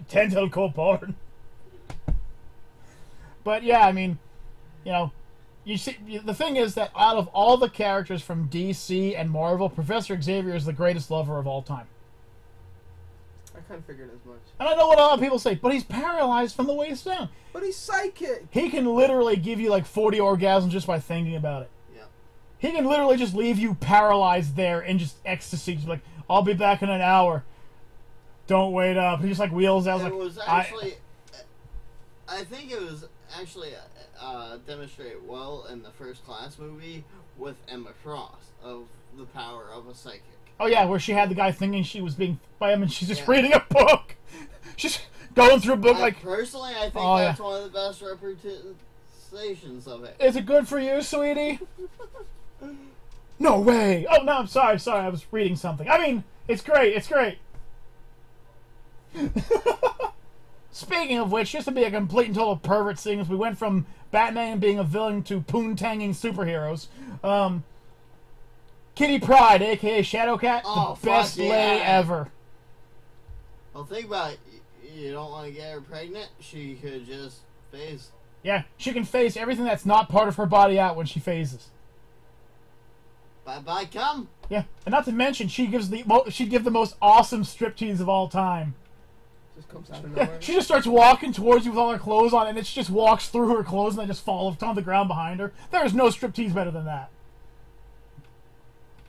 tentacle porn. But yeah, I mean, you know, you see, the thing is that out of all the characters from DC and Marvel, Professor Xavier is the greatest lover of all time. I kind of figured as much. And I know what a lot of people say, but he's paralyzed from the waist down. But he's psychic. He can literally give you like 40 orgasms just by thinking about it. Yeah. He can literally just leave you paralyzed there in just ecstasy. Just like, I'll be back in an hour. Don't wait up. He just like wheels out. It Like, was actually, I think it was actually demonstrated well in the First Class movie with Emma Frost of the power of a psychic. oh yeah, where she had the guy thinking she was being by him and she's just reading a book. She's going through a book like... Personally, I think that's one of the best representations of it. Is it good for you, sweetie? No way. Oh, no, I'm sorry. I was reading something. I mean, it's great. It's great. Speaking of which, just to be a complete and total pervert, seeing as we went from Batman being a villain to poontanging superheroes, Kitty Pryde, a.k.a. Shadowcat, the best lay ever. Well, think about it. You don't want to get her pregnant? She could just phase. Yeah, she can phase everything that's not part of her body out when she phases. Bye-bye, come. Yeah, and not to mention, she'd give the most awesome striptease of all time. Just comes out of Yeah, nowhere. she just starts walking towards you with all her clothes on, and it just walks through her clothes, and they just fall on the ground behind her. There is no striptease better than that.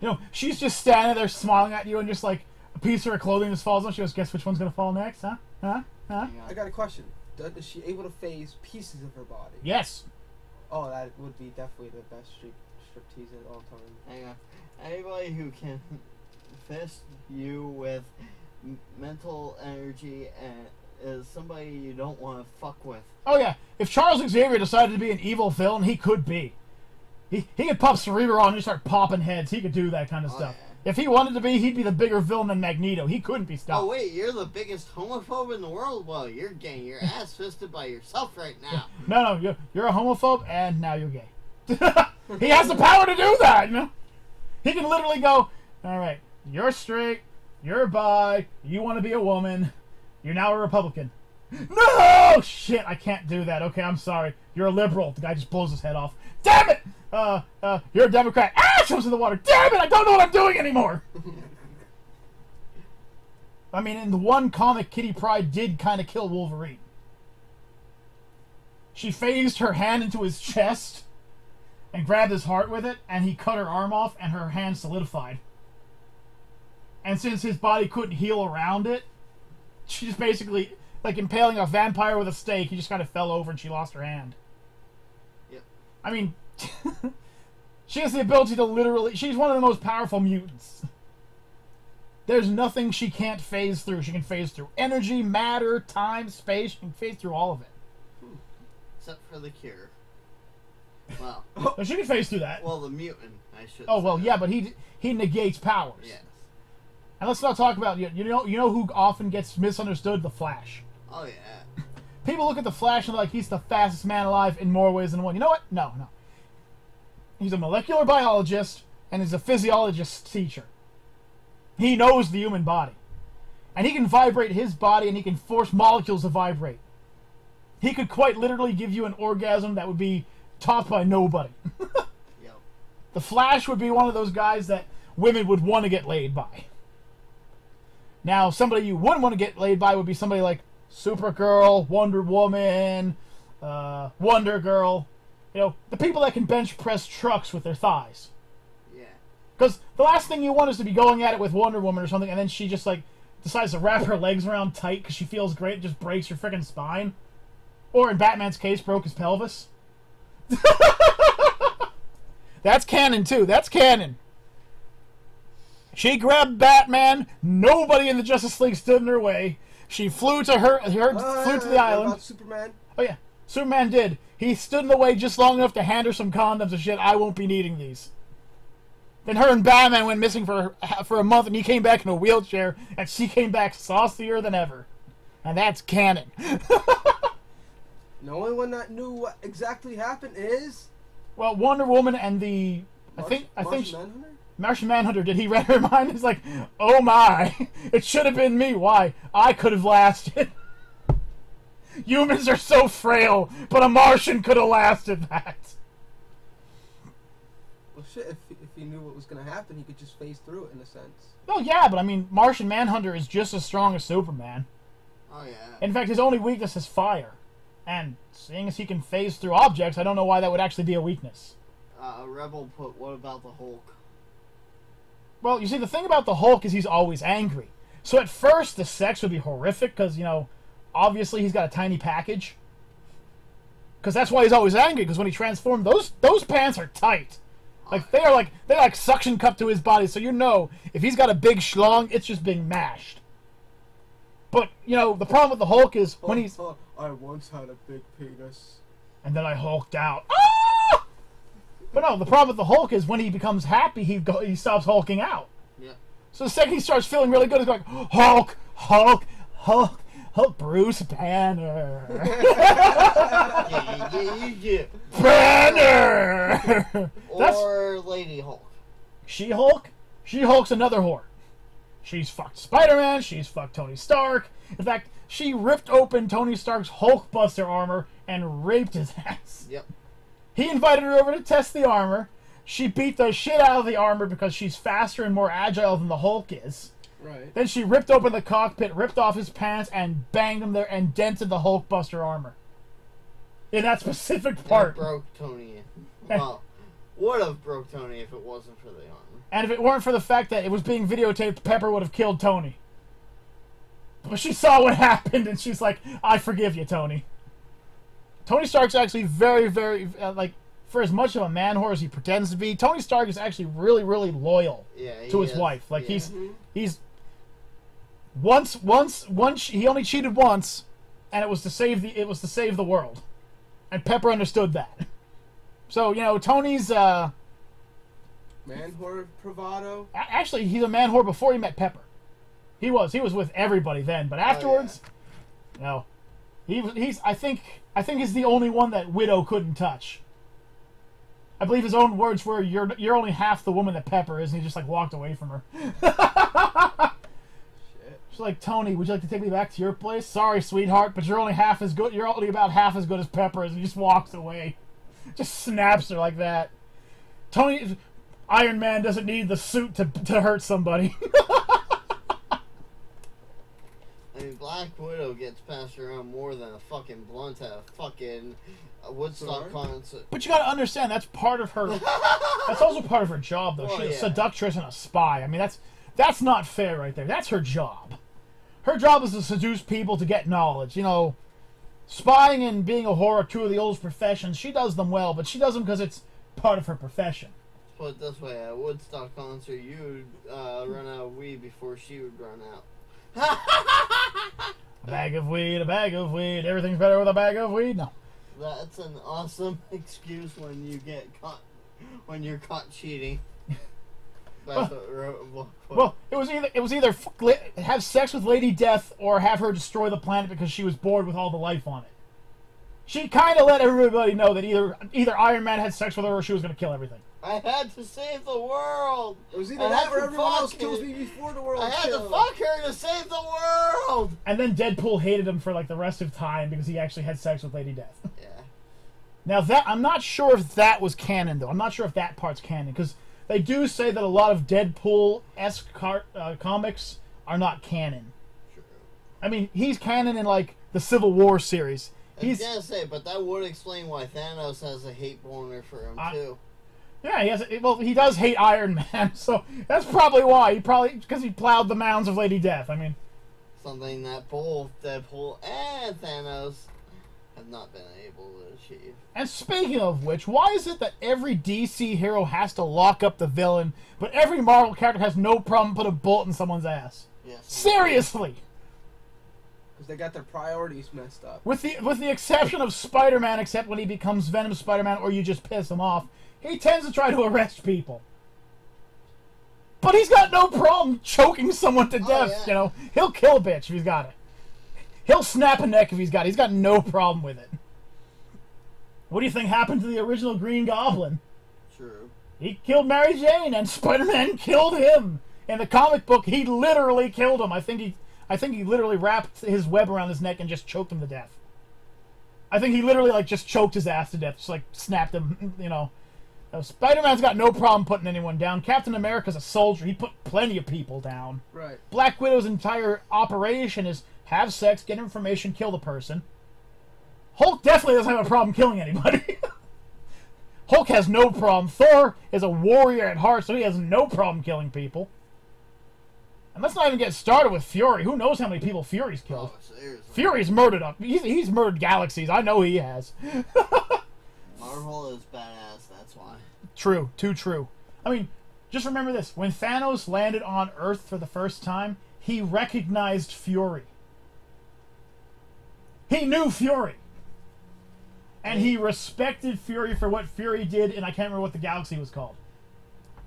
You know, she's just standing there smiling at you, and just like a piece of her clothing just falls on. She goes, "Guess which one's gonna fall next, huh? Huh? Huh?" I got a question. Is she able to phase pieces of her body? Yes. Oh, that would be definitely the best striptease at all time. Hang on. Anybody who can fist you with mental energy and is somebody you don't want to fuck with. Oh yeah, if Charles Xavier decided to be an evil villain, he could be. He could pop Cerebro and just start popping heads. He could do that kind of stuff. Yeah. If he wanted to be, he'd be the bigger villain than Magneto. He couldn't be stopped. Oh wait, you're the biggest homophobe in the world? Well, you're getting your ass fisted by yourself right now. No, you're a homophobe, and now you're gay. He has the power to do that, you know? He can literally go, all right, you're straight, you're bi, you want to be a woman, you're now a Republican. No! Shit, I can't do that. Okay, I'm sorry. You're a liberal. The guy just blows his head off. Damn it! You're a Democrat. Ah! Jumps in the water. Damn it! I don't know what I'm doing anymore! I mean, in the one comic, Kitty Pryde did kind of kill Wolverine. She phased her hand into his chest and grabbed his heart with it, and he cut her arm off, and her hand solidified. And since his body couldn't heal around it, she just basically, like impaling a vampire with a stake, he just kind of fell over and she lost her hand. Yep. I mean, she has the ability to literally, she's one of the most powerful mutants. There's nothing she can't phase through. She can phase through energy, matter, time, space. She can phase through all of it. Except for the cure. Well. So she can phase through that. Well, the mutant, I should Oh, well, say. yeah, but he negates powers. Yes. And let's not talk about, you know who often gets misunderstood? The Flash. Oh, yeah. People look at the Flash and they're like, he's the fastest man alive in more ways than one. You know what? No. He's a molecular biologist and he's a physiologist teacher. He knows the human body. And he can vibrate his body and he can force molecules to vibrate. He could quite literally give you an orgasm that would be topped by nobody. Yep. The Flash would be one of those guys that women would want to get laid by. Now, somebody you wouldn't want to get laid by would be somebody like Supergirl, Wonder Woman, Wonder Girl. You know, the people that can bench press trucks with their thighs. Yeah. Because the last thing you want is to be going at it with Wonder Woman or something, and then she just, like, decides to wrap her legs around tight because she feels great, and just breaks her freaking spine. Or in Batman's case, broke his pelvis. That's canon, too. That's canon. She grabbed Batman. Nobody in the Justice League stood in her way. She flew to flew to the island. About Superman? Oh, yeah. Superman did. He stood in the way just long enough to hand her some condoms and shit. I won't be needing these. Then her and Batman went missing for a month, and he came back in a wheelchair, and she came back saucier than ever. And that's canon. The only one that knew what exactly happened is... Well, Wonder Woman and the... Martian Manhunter? Martian Manhunter, did he read her mind? He's like, oh my, it should have been me. Why? I could have lasted. Humans are so frail, but a Martian could have lasted that. Well, shit, if he knew what was going to happen, he could just phase through it in a sense. Well, yeah, but I mean, Martian Manhunter is just as strong as Superman. Oh, yeah. In fact, his only weakness is fire. And seeing as he can phase through objects, I don't know why that would actually be a weakness. Rebel put, what about the Hulk? Well, you see, the thing about the Hulk is he's always angry. So at first, the sex would be horrific, because, you know, obviously he's got a tiny package. Because that's why he's always angry, because when he transformed, those pants are tight. Like, they're like suction cup to his body, so you know, if he's got a big schlong, it's just being mashed. But, you know, the problem with the Hulk is when he's... I once had a big penis. And then I hulked out. Ah! But no, the problem with the Hulk is when he becomes happy, he stops hulking out. Yeah. So the second he starts feeling really good, he's like, Hulk, Hulk, Hulk, Hulk, Bruce Banner. Yeah. Banner! Or Lady Hulk. She-Hulk? She-Hulk's another whore. She's fucked Spider-Man, she's fucked Tony Stark. In fact, she ripped open Tony Stark's Hulkbuster armor and raped his ass. Yep. He invited her over to test the armor. She beat the shit out of the armor because she's faster and more agile than the Hulk is. Right. Then she ripped open the cockpit, ripped off his pants, and banged him there and dented the Hulkbuster armor. In that specific part. That broke Tony. Well, would have broke Tony if it wasn't for the armor. And if it weren't for the fact that it was being videotaped, Pepper would have killed Tony. But she saw what happened, and she's like, I forgive you, Tony. Tony Stark's actually very, very, like, for as much of a man whore as he pretends to be, Tony Stark is actually really, really loyal to his wife. Like, he's he only cheated once, and it was to save the world. And Pepper understood that. So, you know, Tony's, man whore bravado? Actually, he's a man whore before he met Pepper. He was with everybody then, but afterwards, no. I think he's the only one that Widow couldn't touch. I believe his own words were, "You're only half the woman that Pepper is," and he just like walked away from her. Shit. She's like, "Tony, would you like to take me back to your place? Sorry, sweetheart, but you're only half as good. You're only about half as good as Pepper is," and he just walks away. Just snaps her like that. Iron Man doesn't need the suit to hurt somebody. I mean, Black Widow gets passed around more than a fucking blunt at a fucking Woodstock concert. But you gotta understand, that's part of her... that's also part of her job, though. Well, She's a yeah. seductress and a spy. I mean, that's not fair right there. That's her job. Her job is to seduce people to get knowledge. You know, spying and being a whore are two of the oldest professions. She does them well, but she does them because it's part of her profession. Put it this way, at a Woodstock concert, you would run out of weed before she would run out. A bag of weed, everything's better with a bag of weed? No. That's an awesome excuse when you're caught cheating. Well, it was either have sex with Lady Death or have her destroy the planet because she was bored with all the life on it. She kind of let everybody know that either Iron Man had sex with her or she was going to kill everything. I had to save the world. It was either that or everyone else kills me before the world. I had to fuck her to save the world. And then Deadpool hated him for like the rest of time because he actually had sex with Lady Death. Yeah. Now I'm not sure if that was canon though. I'm not sure if that part's canon because they do say that a lot of Deadpool-esque comics are not canon. True. I mean, he's canon in like the Civil War series. I was gonna say, but that would explain why Thanos has a hate boner for him too. Yeah, he does hate Iron Man, so that's probably why. Because he plowed the mounds of Lady Death. I mean, something that both Deadpool and Thanos have not been able to achieve. And speaking of which, why is it that every DC hero has to lock up the villain, but every Marvel character has no problem putting a bullet in someone's ass? Yes. Seriously! Because they got their priorities messed up. With the exception of Spider-Man, except when he becomes Venom Spider-Man or you just piss him off, he tends to try to arrest people. But he's got no problem choking someone to death, yeah. you know. He'll kill a bitch if he's got it. He'll snap a neck if he's got it. He's got no problem with it. What do you think happened to the original Green Goblin? True. He killed Mary Jane, and Spider-Man killed him. In the comic book, he literally killed him. I think he literally wrapped his web around his neck and just choked him to death. I think he literally, like, just choked his ass to death. Just, like, snapped him, you know. Spider-Man's got no problem putting anyone down. Captain America's a soldier. He put plenty of people down. Right. Black Widow's entire operation is have sex, get information, kill the person. Hulk definitely doesn't have a problem killing anybody. Hulk has no problem. Thor is a warrior at heart, so he has no problem killing people. And let's not even get started with Fury. Who knows how many people Fury's killed? Oh, seriously. Fury's murdered up. He's murdered galaxies. I know he has. Marvel is badass, that's why. True. Too true. I mean, just remember this. When Thanos landed on Earth for the first time, he recognized Fury. He knew Fury. And he respected Fury for what Fury did, and I can't remember what the galaxy was called.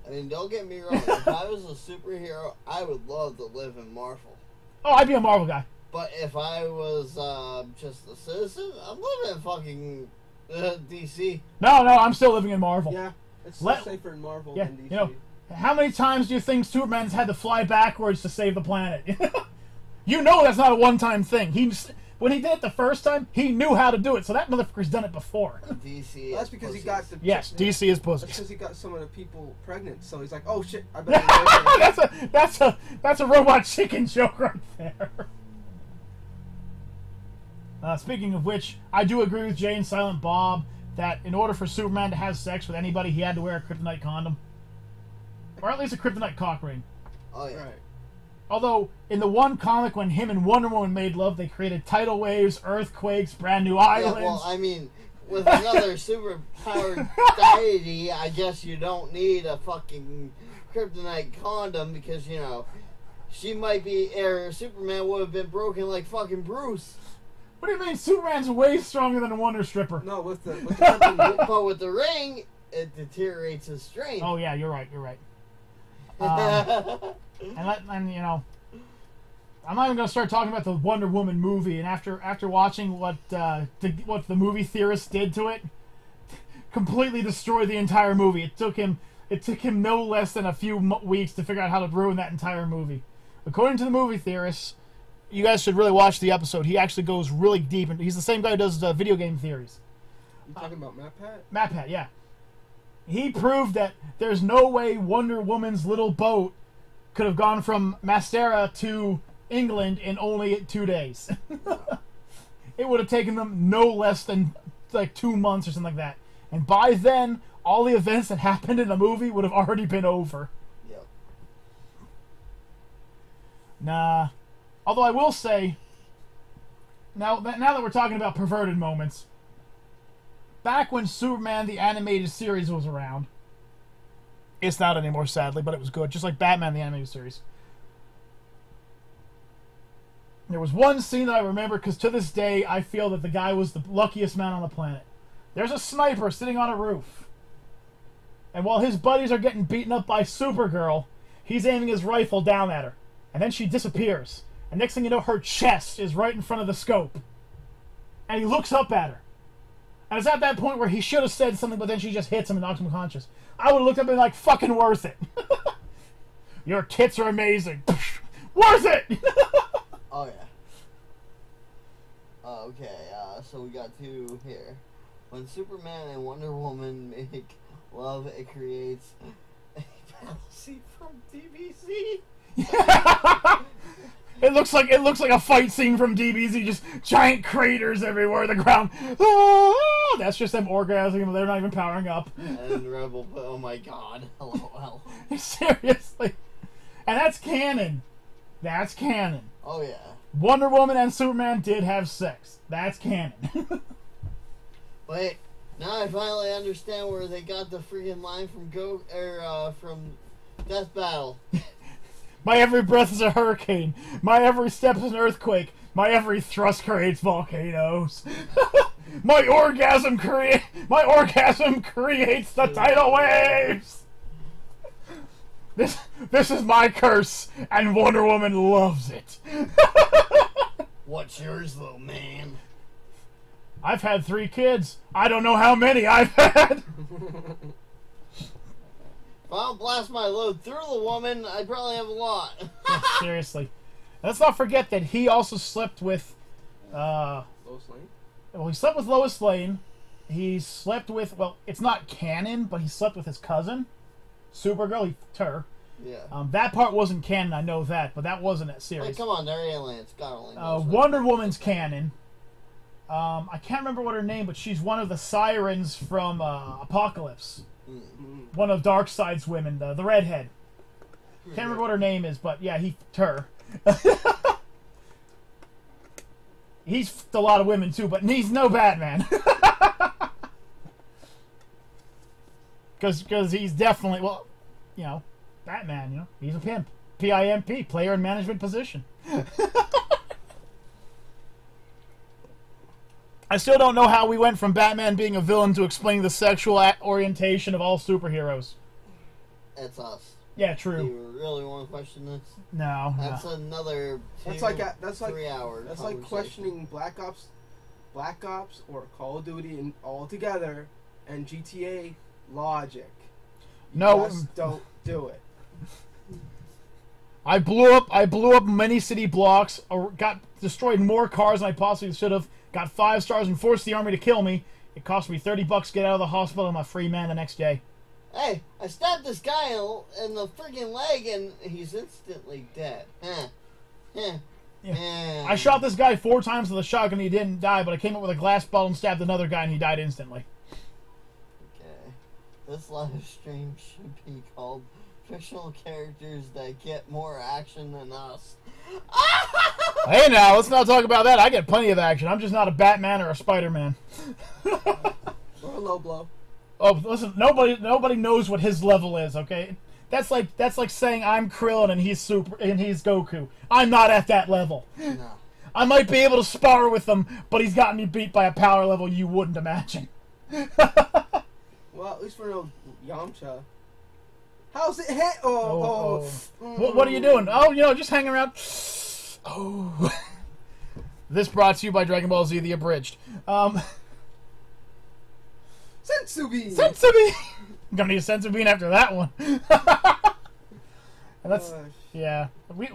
I mean, don't get me wrong. If I was a superhero, I would love to live in Marvel. Oh, I'd be a Marvel guy. But if I was just a citizen, I'm living in fucking DC. No, I'm still living in Marvel. Yeah, it's still safer in Marvel than DC. You know, how many times do you think Superman's had to fly backwards to save the planet? You know that's not a one-time thing. When he did it the first time, he knew how to do it, so that motherfucker's done it before. DC. Well, that's because he got the... Yes, DC is pussy. That's because he got some of the people pregnant, so he's like, oh shit, I better... that's a robot chicken joke right there. Speaking of which, I do agree with Jay and Silent Bob that in order for Superman to have sex with anybody, he had to wear a kryptonite condom. Or at least a kryptonite cock ring. Oh, yeah. Right. Although, in the one comic when him and Wonder Woman made love, they created tidal waves, earthquakes, brand new islands. Yeah, well, I mean, with another super-powered deity, I guess you don't need a fucking kryptonite condom because, you know, she might be... Superman would have been broken like fucking Bruce. What do you mean? Superman's way stronger than a Wonder Stripper. No, with the but with the ring, it deteriorates his strength. Oh, yeah, you're right. And you know, I'm not even going to start talking about the Wonder Woman movie. And after watching what the movie theorists did to it, completely destroyed the entire movie. It took him no less than a few weeks to figure out how to ruin that entire movie. According to the movie theorists, you guys should really watch the episode. He actually goes really deep, and he's the same guy who does video game theories. You talking about MatPat? MatPat, yeah. He proved that there's no way Wonder Woman's little boat could have gone from Mastera to England in only 2 days. It would have taken them no less than like 2 months or something like that. And by then, all the events that happened in the movie would have already been over. Yep. Nah. Although I will say, now that we're talking about perverted moments, back when Superman the animated series was around, it's not anymore sadly, but it was good, just like Batman the animated series. There was one scene that I remember because to this day I feel that the guy was the luckiest man on the planet. There's a sniper sitting on a roof, and while his buddies are getting beaten up by Supergirl, he's aiming his rifle down at her, and then she disappears. And next thing you know, her chest is right in front of the scope. And he looks up at her. And it's at that point where he should have said something, but then she just hits him and knocks him unconscious. I would have looked up and been like, fucking worth it. Your tits are amazing. Worth it! Oh, yeah. Okay, so we got two here. When Superman and Wonder Woman make love, it creates a battle scene from DBZ. It looks like a fight scene from DBZ, just giant craters everywhere, the ground. Oh, that's just them orgasming, they're not even powering up. And Rebel, oh my god, LOL. Seriously. And that's canon. That's canon. Oh yeah. Wonder Woman and Superman did have sex. That's canon. Wait, now I finally understand where they got the freaking line from from Death Battle. My every breath is a hurricane. My every step is an earthquake. My every thrust creates volcanoes. My orgasm creates the tidal waves. This is my curse, and Wonder Woman loves it. What's yours, little man? I've had 3 kids. I don't know how many I've had. If I don't blast my load through the woman, I probably have a lot. Yeah, seriously. Let's not forget that he also slept with, Lois Lane? well, he slept with Lois Lane. He slept with, well, it's not canon, but he slept with his cousin, Supergirl. He fucked her. Yeah. That part wasn't canon, I know that, but that wasn't a Hey, series. come on, they're aliens. God only knows. Wonder Woman's canon. I can't remember what her name, but she's one of the sirens from Apocalypse. One of Darkseid's women, the redhead. Can't remember what her name is, but yeah, he fucked her. He's fucked a lot of women too, but he's no Batman. Because he's definitely, well, you know, Batman, you know, he's a pimp. PIMP, player in management position. I still don't know how we went from Batman being a villain to explaining the sexual orientation of all superheroes. It's us. Yeah, Do true. you really want to question this? No. That's another That's 3 hour. That's like questioning Black Ops or Call of Duty and all together and GTA logic. No. Just don't do it. I blew up many city blocks, got destroyed more cars than I possibly should have, got 5 stars and forced the army to kill me. It cost me $30 to get out of the hospital. I'm a free man the next day. Hey, I stabbed this guy in the freaking leg and he's instantly dead. Yeah. I shot this guy 4 times with a shotgun and he didn't die, but I came up with a glass bottle and stabbed another guy and he died instantly. Okay. This live stream should be called Fictional Characters That Get More Action Than Us. Hey now, let's not talk about that. I get plenty of action. I'm just not a Batman or a Spider-Man. Or a low blow. Oh, listen, nobody knows what his level is, okay? That's like saying I'm Krillin and he's Goku. I'm not at that level. No. I might be able to spar with him, but he's gotten me beat by a power level you wouldn't imagine. Well, at least for no Yamcha. How's it hit? What are you doing? Oh, you know, just hanging around. Oh. This brought to you by Dragon Ball Z The Abridged. Sensu Bean! Sensu Bean! I'm gonna need a Sensu Bean after that one. And yeah.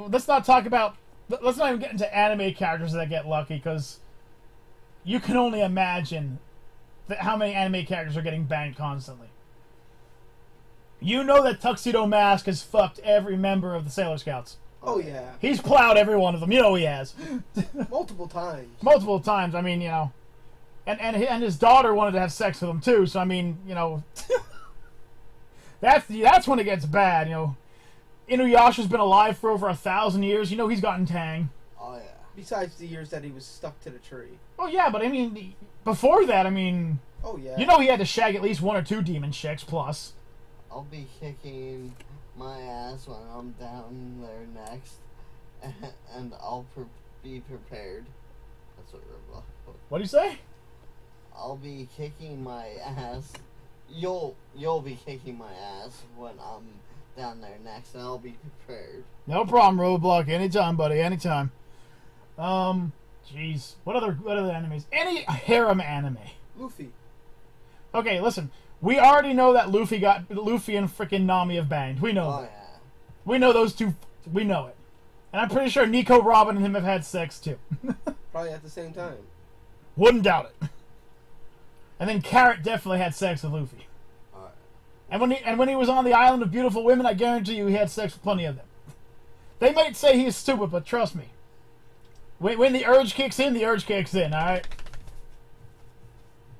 Let's not talk about... Let's not even get into anime characters that get lucky, because you can only imagine how many anime characters are getting banged constantly. You know that Tuxedo Mask has fucked every member of the Sailor Scouts. Oh, yeah. He's plowed every one of them. You know he has. Multiple times. Multiple times. I mean, you know. And his daughter wanted to have sex with him, too. So, I mean, you know. That's when it gets bad, you know. Inuyasha's been alive for over 1,000 years. You know he's gotten tang. Oh, yeah. Besides the years that he was stuck to the tree. Oh, yeah, but I mean, before that, I mean... Oh, yeah. You know he had to shag at least 1 or 2 demon chicks, plus. I'll be kicking my ass when I'm down there next, and I'll be prepared. That's what Roblox. What do you say? I'll be kicking my ass. You'll be kicking my ass when I'm down there next, and I'll be prepared. No problem, Roadblock. Anytime, buddy. Anytime. Jeez. What other enemies? Any harem anime? Luffy. Okay, listen. We already know that Luffy and frickin' Nami have banged. We know Oh, that. yeah. We know those two. We know it. And I'm pretty sure Nico, Robin, and him have had sex, too. Probably at the same time. Wouldn't doubt it. And then Carrot definitely had sex with Luffy. Alright. And when he was on the island of beautiful women, I guarantee you he had sex with plenty of them. They might say he's stupid, but trust me. When the urge kicks in, the urge kicks in, alright?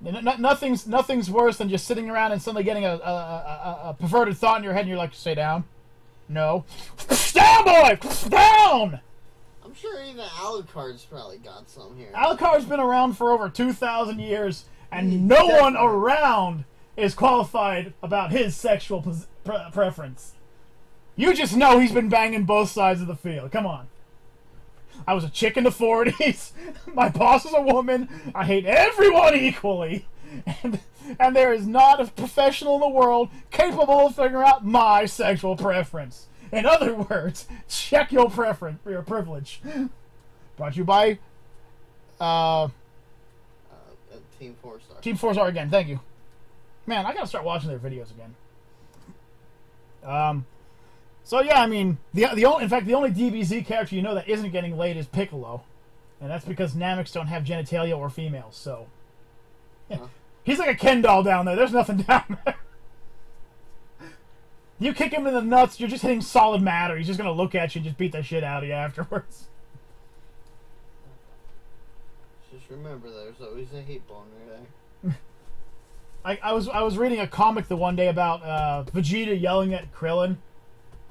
Nothing's worse than just sitting around and suddenly getting a perverted thought in your head and you're like, stay down. No. Down, boy! Down! I'm sure even Alucard's probably got some here. Alucard's been around for over 2,000 years, and He no one definitely- around is qualified about his sexual preference. You just know he's been banging both sides of the field. Come on. I was a chick in the 40s. My boss is a woman. I hate everyone equally. And there is not a professional in the world capable of figuring out my sexual preference. In other words, check your preference, your privilege. Brought to you by Team 4-Star. Team 4-Star again. Thank you. Man, I gotta start watching their videos again. So yeah, I mean, the only DBZ character you know that isn't getting laid is Piccolo, and that's because Namecs don't have genitalia or females. So yeah. Huh? He's like a Ken doll down there. There's nothing down there. You kick him in the nuts, you're just hitting solid matter. He's just gonna look at you and just beat the shit out of you afterwards. Just remember, there's always a hate boner there. I was reading a comic the one day about Vegeta yelling at Krillin,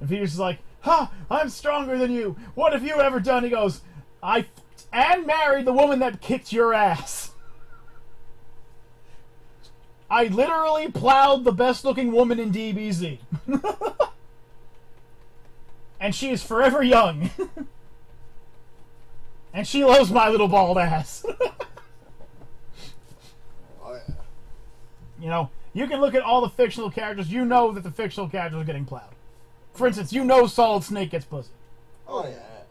and Vegeta's just like, "Ha! I'm stronger than you. What have you ever done?" He goes, "I f***ed and married the woman that kicked your ass. I literally plowed the best-looking woman in DBZ, and she is forever young, and she loves my little bald ass." Oh, yeah. You know, you can look at all the fictional characters. You know that the fictional characters are getting plowed. For instance, you know Solid Snake gets pussy. Oh, yeah.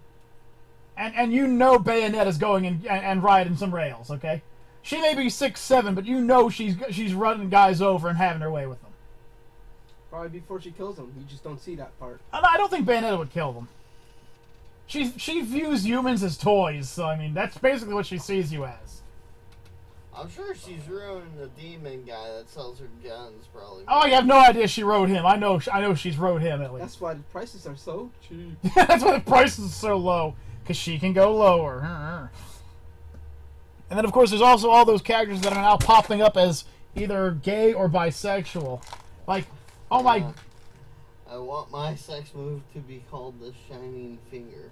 And you know Bayonetta's going and riding some rails, okay? She may be 6'7", but you know she's running guys over and having her way with them. Probably before she kills him. You just don't see that part. And I don't think Bayonetta would kill them. She views humans as toys, so I mean, that's basically what she sees you as. I'm sure she's ruining the demon guy that sells her guns, probably. Oh, you have no idea she rode him. I know she's rode him at least. That's why the prices are so cheap. That's why the prices are so low, because she can go lower. And then, of course, there's also all those characters that are now popping up as either gay or bisexual. Like, oh my... I want my sex move to be called the Shining Finger.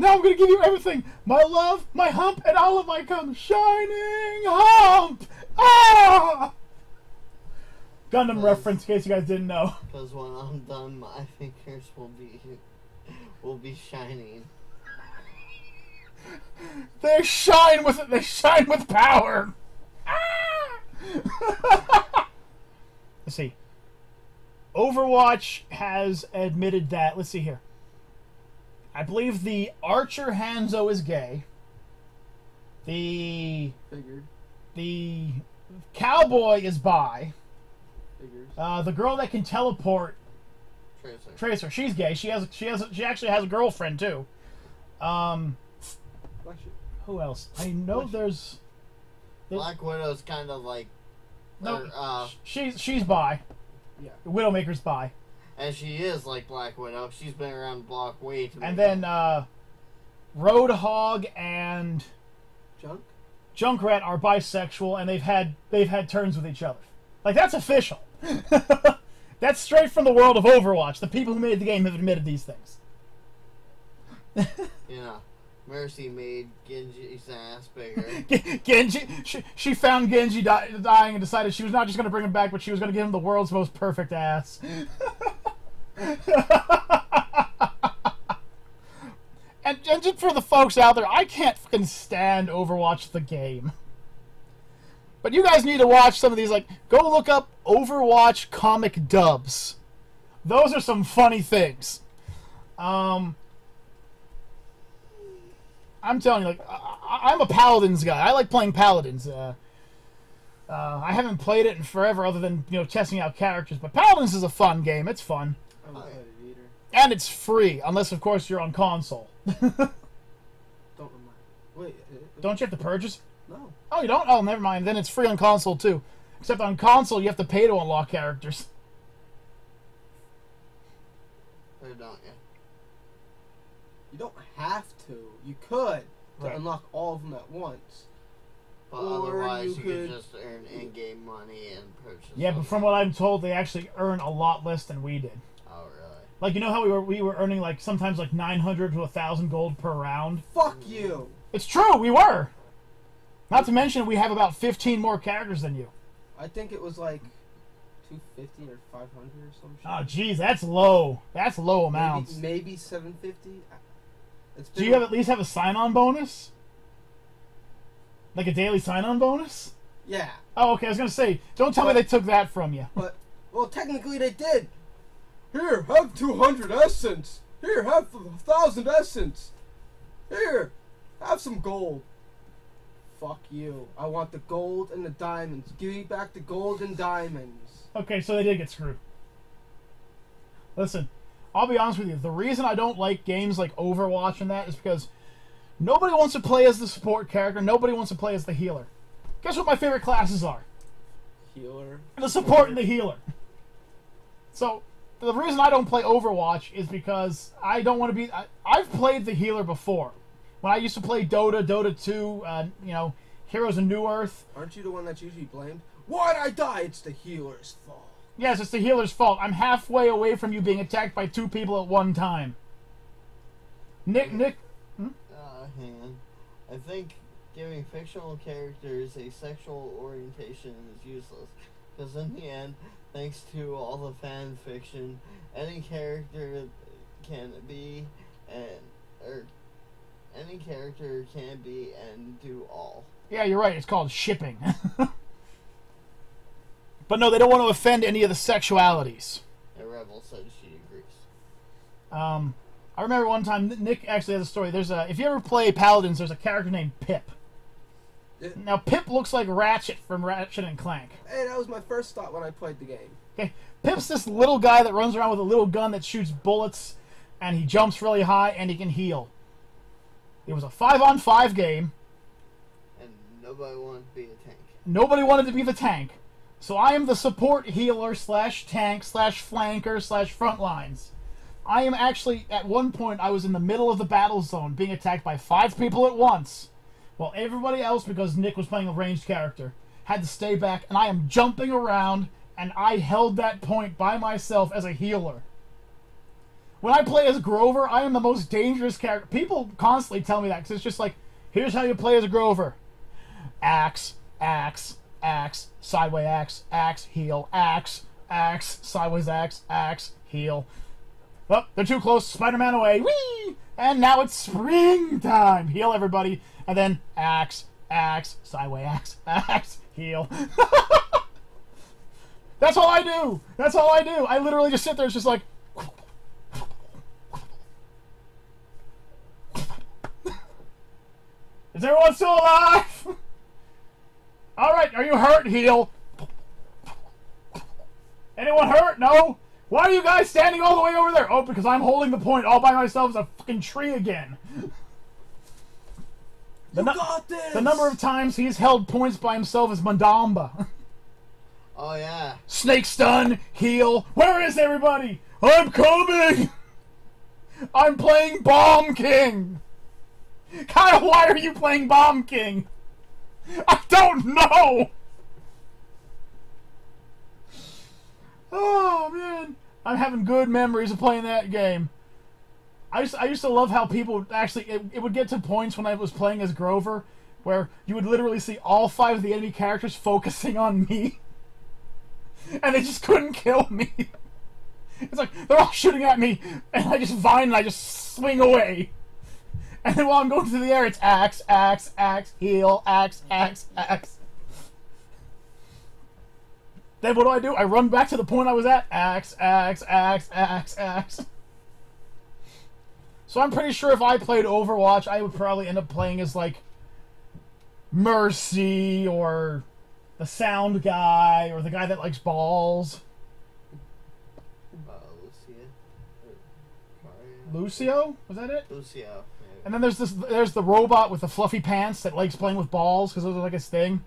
Now I'm going to give you everything. My love, my hump, and all of my cum. Shining hump! Ah! Gundam reference, in case you guys didn't know. Because when I'm done, my fingers will be shining. They shine with power. Ah! Let's see. Overwatch has admitted that. Let's see here. I believe the Archer Hanzo is gay. The Cowboy is bi. Figures. The girl that can teleport, Tracer. she's gay. She actually has a girlfriend too. Who else? I know there's Black Widow's kind of like... no. She's bi. Yeah. Widowmaker's bi. And she is like Black Widow. She's been around the block way too And many then Roadhog and Junkrat are bisexual, and they've had turns with each other. Like, that's official. That's straight from the world of Overwatch. The people who made the game have admitted these things. You know, Mercy made Genji's ass bigger. Genji, she found Genji dying and decided she was not just going to bring him back, but she was going to give him the world's most perfect ass. And just for the folks out there, I can't fucking stand Overwatch the game. But you guys need to watch some of these. Like, go look up Overwatch comic dubs. Those are some funny things. I'm telling you, like, I'm a Paladins guy. I like playing Paladins. I haven't played it in forever, other than testing out characters. But Paladins is a fun game. It's fun, I haven't played it either. and it's free, unless of course you're on console. Don't remind. Wait. Don't you have to purchase? No. Oh, you don't? Oh, never mind. Then it's free on console too. Except on console, you have to pay to unlock characters. Or don't you? You don't have to. You could to Right. unlock all of them at once. But Or otherwise, you you could could- just earn in-game money and purchase. Yeah, but from what I'm told, they actually earn a lot less than we did. Oh, really? Like, you know how we were earning like sometimes like 900 to 1,000 gold per round? Fuck you. It's true, we were. Not to mention we have about 15 more characters than you. I think it was like 250 or 500 or some shit. Oh, jeez, that's low. That's low amounts. Maybe 750. Do you at least have a sign-on bonus? Like a daily sign-on bonus? Yeah. Oh, okay. I was gonna say, don't tell me they took that from you. But well, technically they did. Here, have 200 essence. Here, have 1,000 essence. Here, have some gold. Fuck you. I want the gold and the diamonds. Give me back the gold and diamonds. Okay, so they did get screwed. Listen, I'll be honest with you. The reason I don't like games like Overwatch and that is because nobody wants to play as the support character. Nobody wants to play as the healer. Guess what my favorite classes are? Healer. The support and the healer. So, the reason I don't play Overwatch is because I don't want to be... I've played the healer before. When I used to play Dota, Dota 2, you know, Heroes of New Earth. Aren't you the one that's usually blamed? Why'd I die? It's the healer's fault. Yes, it's the healer's fault. I'm halfway away from you being attacked by 2 people at one time. Nick... Hang on. I think giving fictional characters a sexual orientation is useless. Because in the end, thanks to all the fan fiction, any character can be any character can be and do all. Yeah, you're right. It's called shipping. But no, they don't want to offend any of the sexualities. A rebel said she agrees. I remember one time, Nick actually has a story. If you ever play Paladins, there's a character named Pip. Yeah. Now, Pip looks like Ratchet from Ratchet and Clank. Hey, that was my first thought when I played the game. Okay, Pip's this little guy that runs around with a little gun that shoots bullets, and he jumps really high, and he can heal. It was a 5-on-5 game. And nobody wanted to be a tank. Nobody wanted to be the tank. So I am the support healer slash tank slash flanker slash front lines. I am actually, at one point, I was in the middle of the battle zone being attacked by 5 people at once. While everybody else, because Nick was playing a ranged character, had to stay back, and I am jumping around, and I held that point by myself as a healer. When I play as Grover, I am the most dangerous character. People constantly tell me that, because it's just like, here's how you play as a Grover. Axe, axe, axe, sideways axe, axe, heal, axe, axe, sideways axe, axe, heal. Oh, they're too close. Spider-Man away. Whee! And now it's springtime. Heal everybody. And then axe, axe, sideways axe, axe, heal. That's all I do. That's all I do. I literally just sit there. It's just like... Is everyone still alive? Alright, are you hurt? Heal. Anyone hurt? No? Why are you guys standing all the way over there? Oh, because I'm holding the point all by myself as a fucking tree again. You got this! The number of times he's held points by himself is Mandamba. Oh, yeah. Snake stun, heal. Where is everybody? I'm coming! I'm playing Bomb King! Kyle, why are you playing Bomb King? I don't know! Oh, man. I'm having good memories of playing that game. I used to love how people actually... It would get to points when I was playing as Grover where you would literally see all 5 of the enemy characters focusing on me. And they just couldn't kill me. It's like, they're all shooting at me, and I just vine and I just swing away. And then while I'm going through the air, it's axe, axe, axe, heal, axe, axe, axe. Then what do? I run back to the point I was at. Axe, axe, axe, axe, axe. So I'm pretty sure if I played Overwatch, I would probably end up playing as, like, Mercy, or the sound guy, or the guy that likes balls. Lucio? Was that it? Lucio. Maybe. And then there's the robot with the fluffy pants that likes playing with balls, because those are like his thing.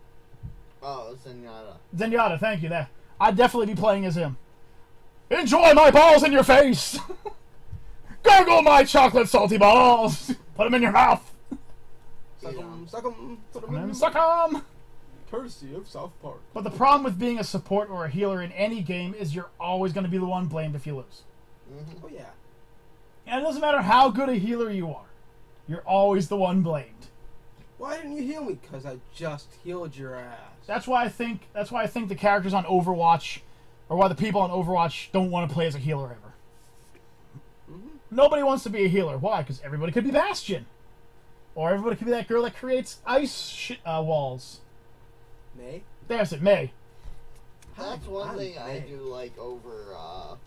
Oh, Zenyatta. Zenyatta, thank you. There, I'd definitely be playing as him. Enjoy my balls in your face! Gargle my chocolate salty balls! Put them in your mouth! Suck 'em, suck 'em, put 'em And in. suck 'em! Courtesy of South Park. But the problem with being a support or a healer in any game is you're always going to be the one blamed if you lose. Mm-hmm. Oh yeah. And it doesn't matter how good a healer you are. You're always the one blamed. Why didn't you heal me? Because I just healed your ass. That's why I think the characters on Overwatch, or why the people on Overwatch don't want to play as a healer ever. Mm-hmm. Nobody wants to be a healer. Why? Because everybody could be Bastion. Or everybody could be that girl that creates ice walls. May? There's it, May. That's one thing I May. do like over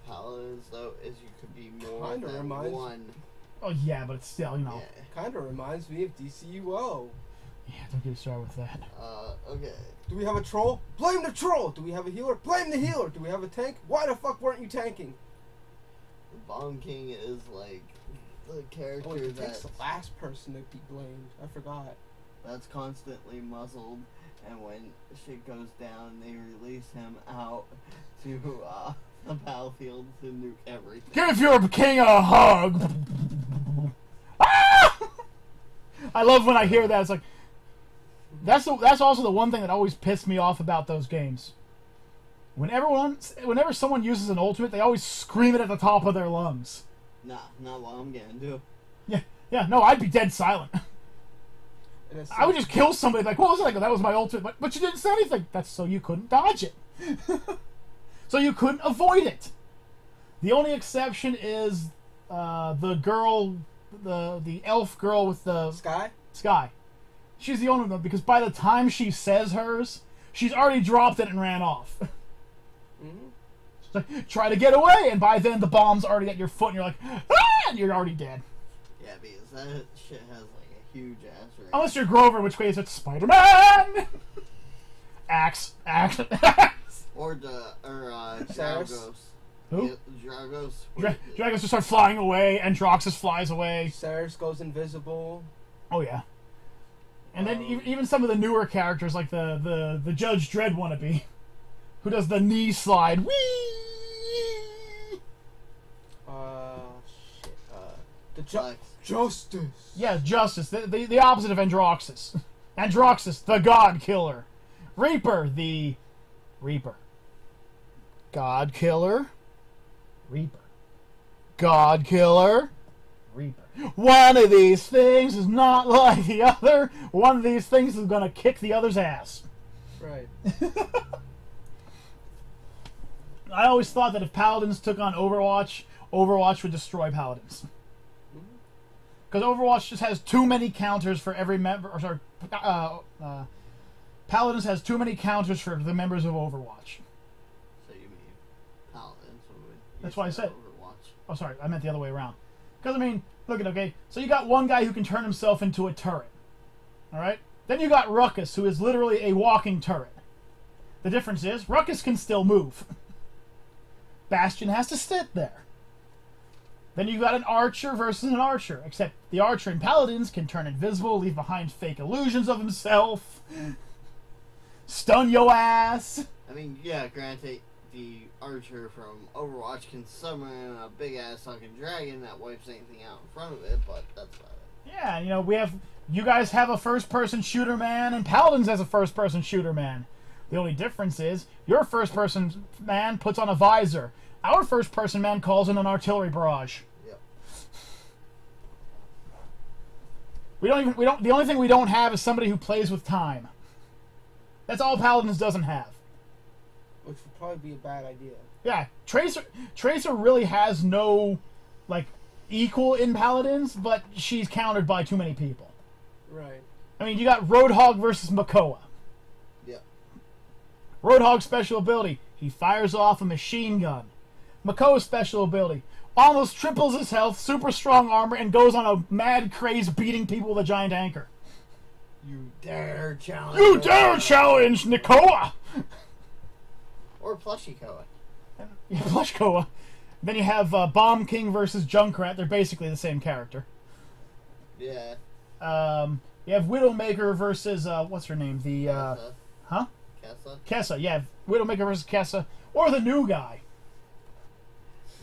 Paladins, though, is you could be more Kinda than reminds- one. Oh yeah, but it's still, you know. Yeah. Kind of reminds me of DCUO. Yeah, don't get me started with that. Okay. Do we have a troll? Blame the troll! Do we have a healer? Blame the healer! Do we have a tank? Why the fuck weren't you tanking? The Bomb King is like the character Oh, the tank's that's the last person to be blamed. I forgot. constantly muzzled, and when shit goes down, they release him out to the battlefield to nuke everything. Give your king a hug. Ah! I love when I hear that. It's like that's also the one thing that always pissed me off about those games. Whenever someone uses an ultimate, they always scream it at the top of their lungs. Nah, not what I'm gonna do. Yeah, no, I'd be dead silent. And it's I would just kill somebody like, what was it? Like, that was my ultimate, but you didn't say anything. That's so you couldn't dodge it. So you couldn't avoid it. The only exception is the girl, the elf girl with the Sky? She's the only one, because by the time she says hers, she's already dropped it and ran off. Mm-hmm. She's like, try to get away, and by then the bomb's already at your foot, and you're like, ah! And you're already dead. Yeah, because that shit has like a huge ass rate. Unless you're Grover, in which case it's Spider-Man! Axe. Or Cyrus. Dragos. Who? Yeah, Dragos. Dragons just start flying away, and Droxus flies away. Cyrus goes invisible. Oh yeah. And then even some of the newer characters, like the Judge Dredd wannabe, who does the knee slide. Whee! Shit. Flex. Justice. Yeah, Justice, the opposite of Androxus. Androxus, the God Killer. Reaper, the Reaper. God Killer. Reaper. God Killer. Reaper. One of these things is not like the other. One of these things is gonna kick the other's ass. Right. I always thought that if Paladins took on Overwatch, Overwatch would destroy Paladins. Because Overwatch just has too many counters for every member. Or sorry, Paladins has too many counters for the members of Overwatch. So you mean Paladins? That's why I said- Overwatch. Oh, sorry, I meant the other way around. Because, I mean, look at, okay, so you got one guy who can turn himself into a turret. Alright? Then you got Ruckus, who is literally a walking turret. The difference is, Ruckus can still move. Bastion has to sit there. Then you got an archer versus an archer, except the archer in Paladins can turn invisible, leave behind fake illusions of himself, stun yo ass. I mean, yeah, granted, the archer from Overwatch can summon a big ass fucking dragon that wipes anything out in front of it, but that's about it. Yeah, you know, you guys have a first-person shooter man, and Paladins has a first-person shooter man. The only difference is, your first-person man puts on a visor. Our first-person man calls in an artillery barrage. Yep. The only thing we don't have is somebody who plays with time. That's all Paladins doesn't have. Which would probably be a bad idea. Yeah, Tracer really has no, like, equal in Paladins, but she's countered by too many people. Right. I mean, you got Roadhog versus Makoa. Yep. Roadhog's special ability, he fires off a machine gun. Makoa's special ability, almost triples his health, super strong armor, and goes on a mad craze beating people with a giant anchor. You dare challenge. You dare challenge Nikoa! Or Plushy Koa. Yeah, Plush Koa. Then you have Bomb King versus Junkrat. They're basically the same character. Yeah. You have Widowmaker versus, what's her name? The, Kessa. huh? Kessa? Kessa, yeah. Widowmaker versus Kessa. Or the new guy.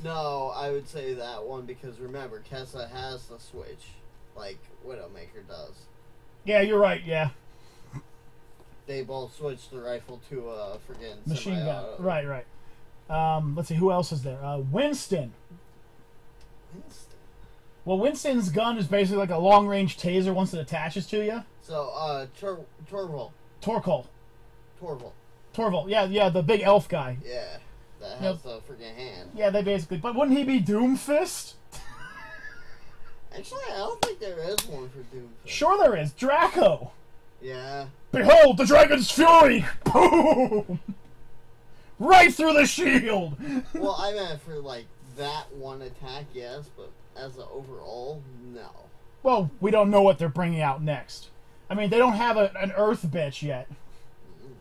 No, I would say that one because remember, Kessa has the switch, like Widowmaker does. Yeah, you're right, yeah. They both switch the rifle to a friggin' Machine gun. semi-auto. Right. Let's see, who else is there? Winston. Winston. Well, Winston's gun is basically like a long-range taser once it attaches to you. So, Torval. Torkoal. Torval. Yeah, the big elf guy. Yeah. That has a freaking hand. Yeah, they basically... But wouldn't he be Doomfist? Actually, I don't think there is one for Doomfist. Sure there is. Draco. Yeah. Behold the dragon's fury! Boom! Right through the shield! Well, I meant for, like, that one attack, yes, but as an overall, no. Well, we don't know what they're bringing out next. I mean, they don't have an Earth bitch yet.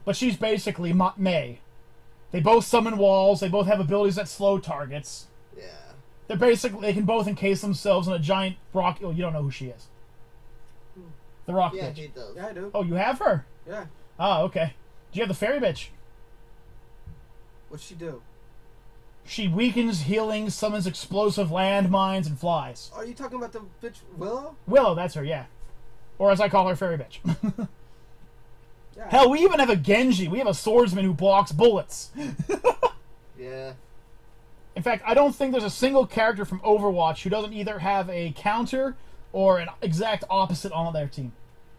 But she's basically May. They both summon walls, they both have abilities that slow targets. Yeah. They can both encase themselves in a giant rock... Oh, you don't know who she is. The rock Yeah, bitch. he does. Yeah, I do. Oh, you have her? Yeah. Oh, okay. Do you have the fairy bitch? What'd she do? She weakens, healing, summons explosive landmines, and flies. Are you talking about the bitch Willow? Willow, that's her, yeah. Or as I call her, fairy bitch. Yeah. Hell, we even have a Genji. We have a swordsman who blocks bullets. Yeah. In fact, I don't think there's a single character from Overwatch who doesn't either have a counter or an exact opposite on their team.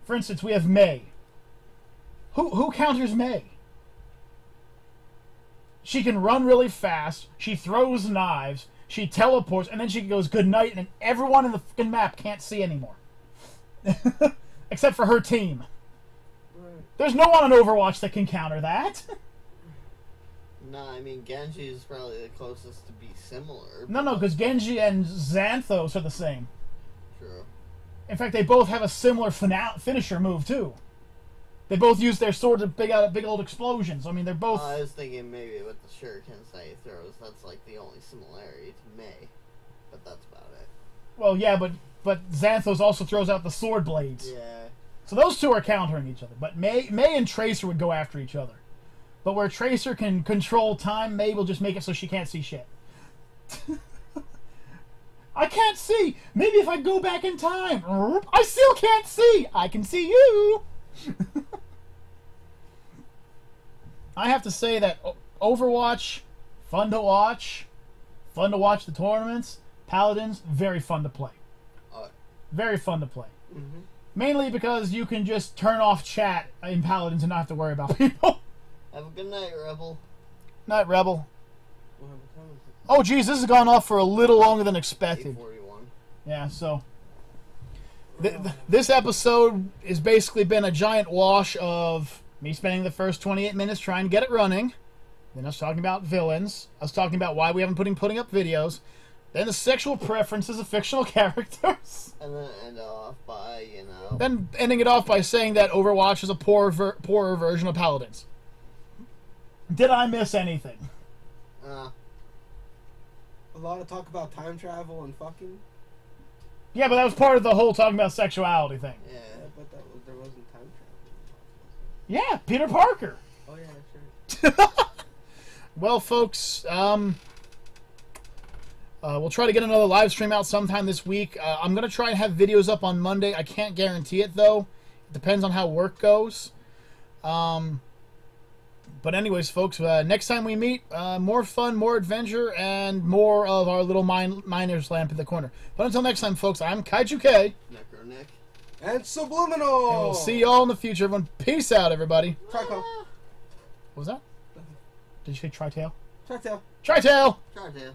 For instance, we have Mei. Who counters Mei? She can run really fast, she throws knives, she teleports, and then she goes good night, and everyone in the fucking map can't see anymore. Except for her team. Right. There's no one on Overwatch that can counter that. No, I mean, Genji is probably the closest to be similar. No, because Genji and Xanthos are the same. True. In fact, they both have a similar finisher move, too. They both use their sword to big old explosions. I mean, they're both... I was thinking maybe with the shurikens that he throws, that's like the only similarity to Mei. But that's about it. Well, yeah, but Xanthos also throws out the sword blades. Yeah. So those two are countering each other. But Mei and Tracer would go after each other. But where Tracer can control time, Mei will just make it so she can't see shit. I can't see! Maybe if I go back in time, I still can't see! I can see you! I have to say that Overwatch, fun to watch the tournaments. Paladins, very fun to play. Very fun to play. Mm-hmm. Mainly because you can just turn off chat in Paladins and not have to worry about people. Have a good night, Rebel. Night, Rebel. Oh, geez, this has gone off for a little longer than expected. 8:41. Yeah, so... This episode has basically been a giant wash of me spending the first 28 minutes trying to get it running. Then I was talking about villains. I was talking about why we haven't been putting up videos. Then the sexual preferences of fictional characters. And then end off by, you know... Then ending it off by saying that Overwatch is a poorer version of Paladins. Did I miss anything? A lot of talk about time travel and fucking. Yeah, but that was part of the whole talking about sexuality thing. Yeah. Yeah, but there wasn't time travel. Yeah, Peter Parker. Oh yeah, that's right. Well, folks, we'll try to get another live stream out sometime this week. I'm going to try and have videos up on Monday. I can't guarantee it, though. It depends on how work goes. But anyways, folks, next time we meet, more fun, more adventure, and more of our little miner's lamp in the corner. But until next time, folks, I'm KaijuK. Necro Nick. And Subliminal! And we'll see you all in the future. Everyone, peace out, everybody. Trico. What was that? Did you say Tri-Tail? Trico. Tri-Tail! Try to.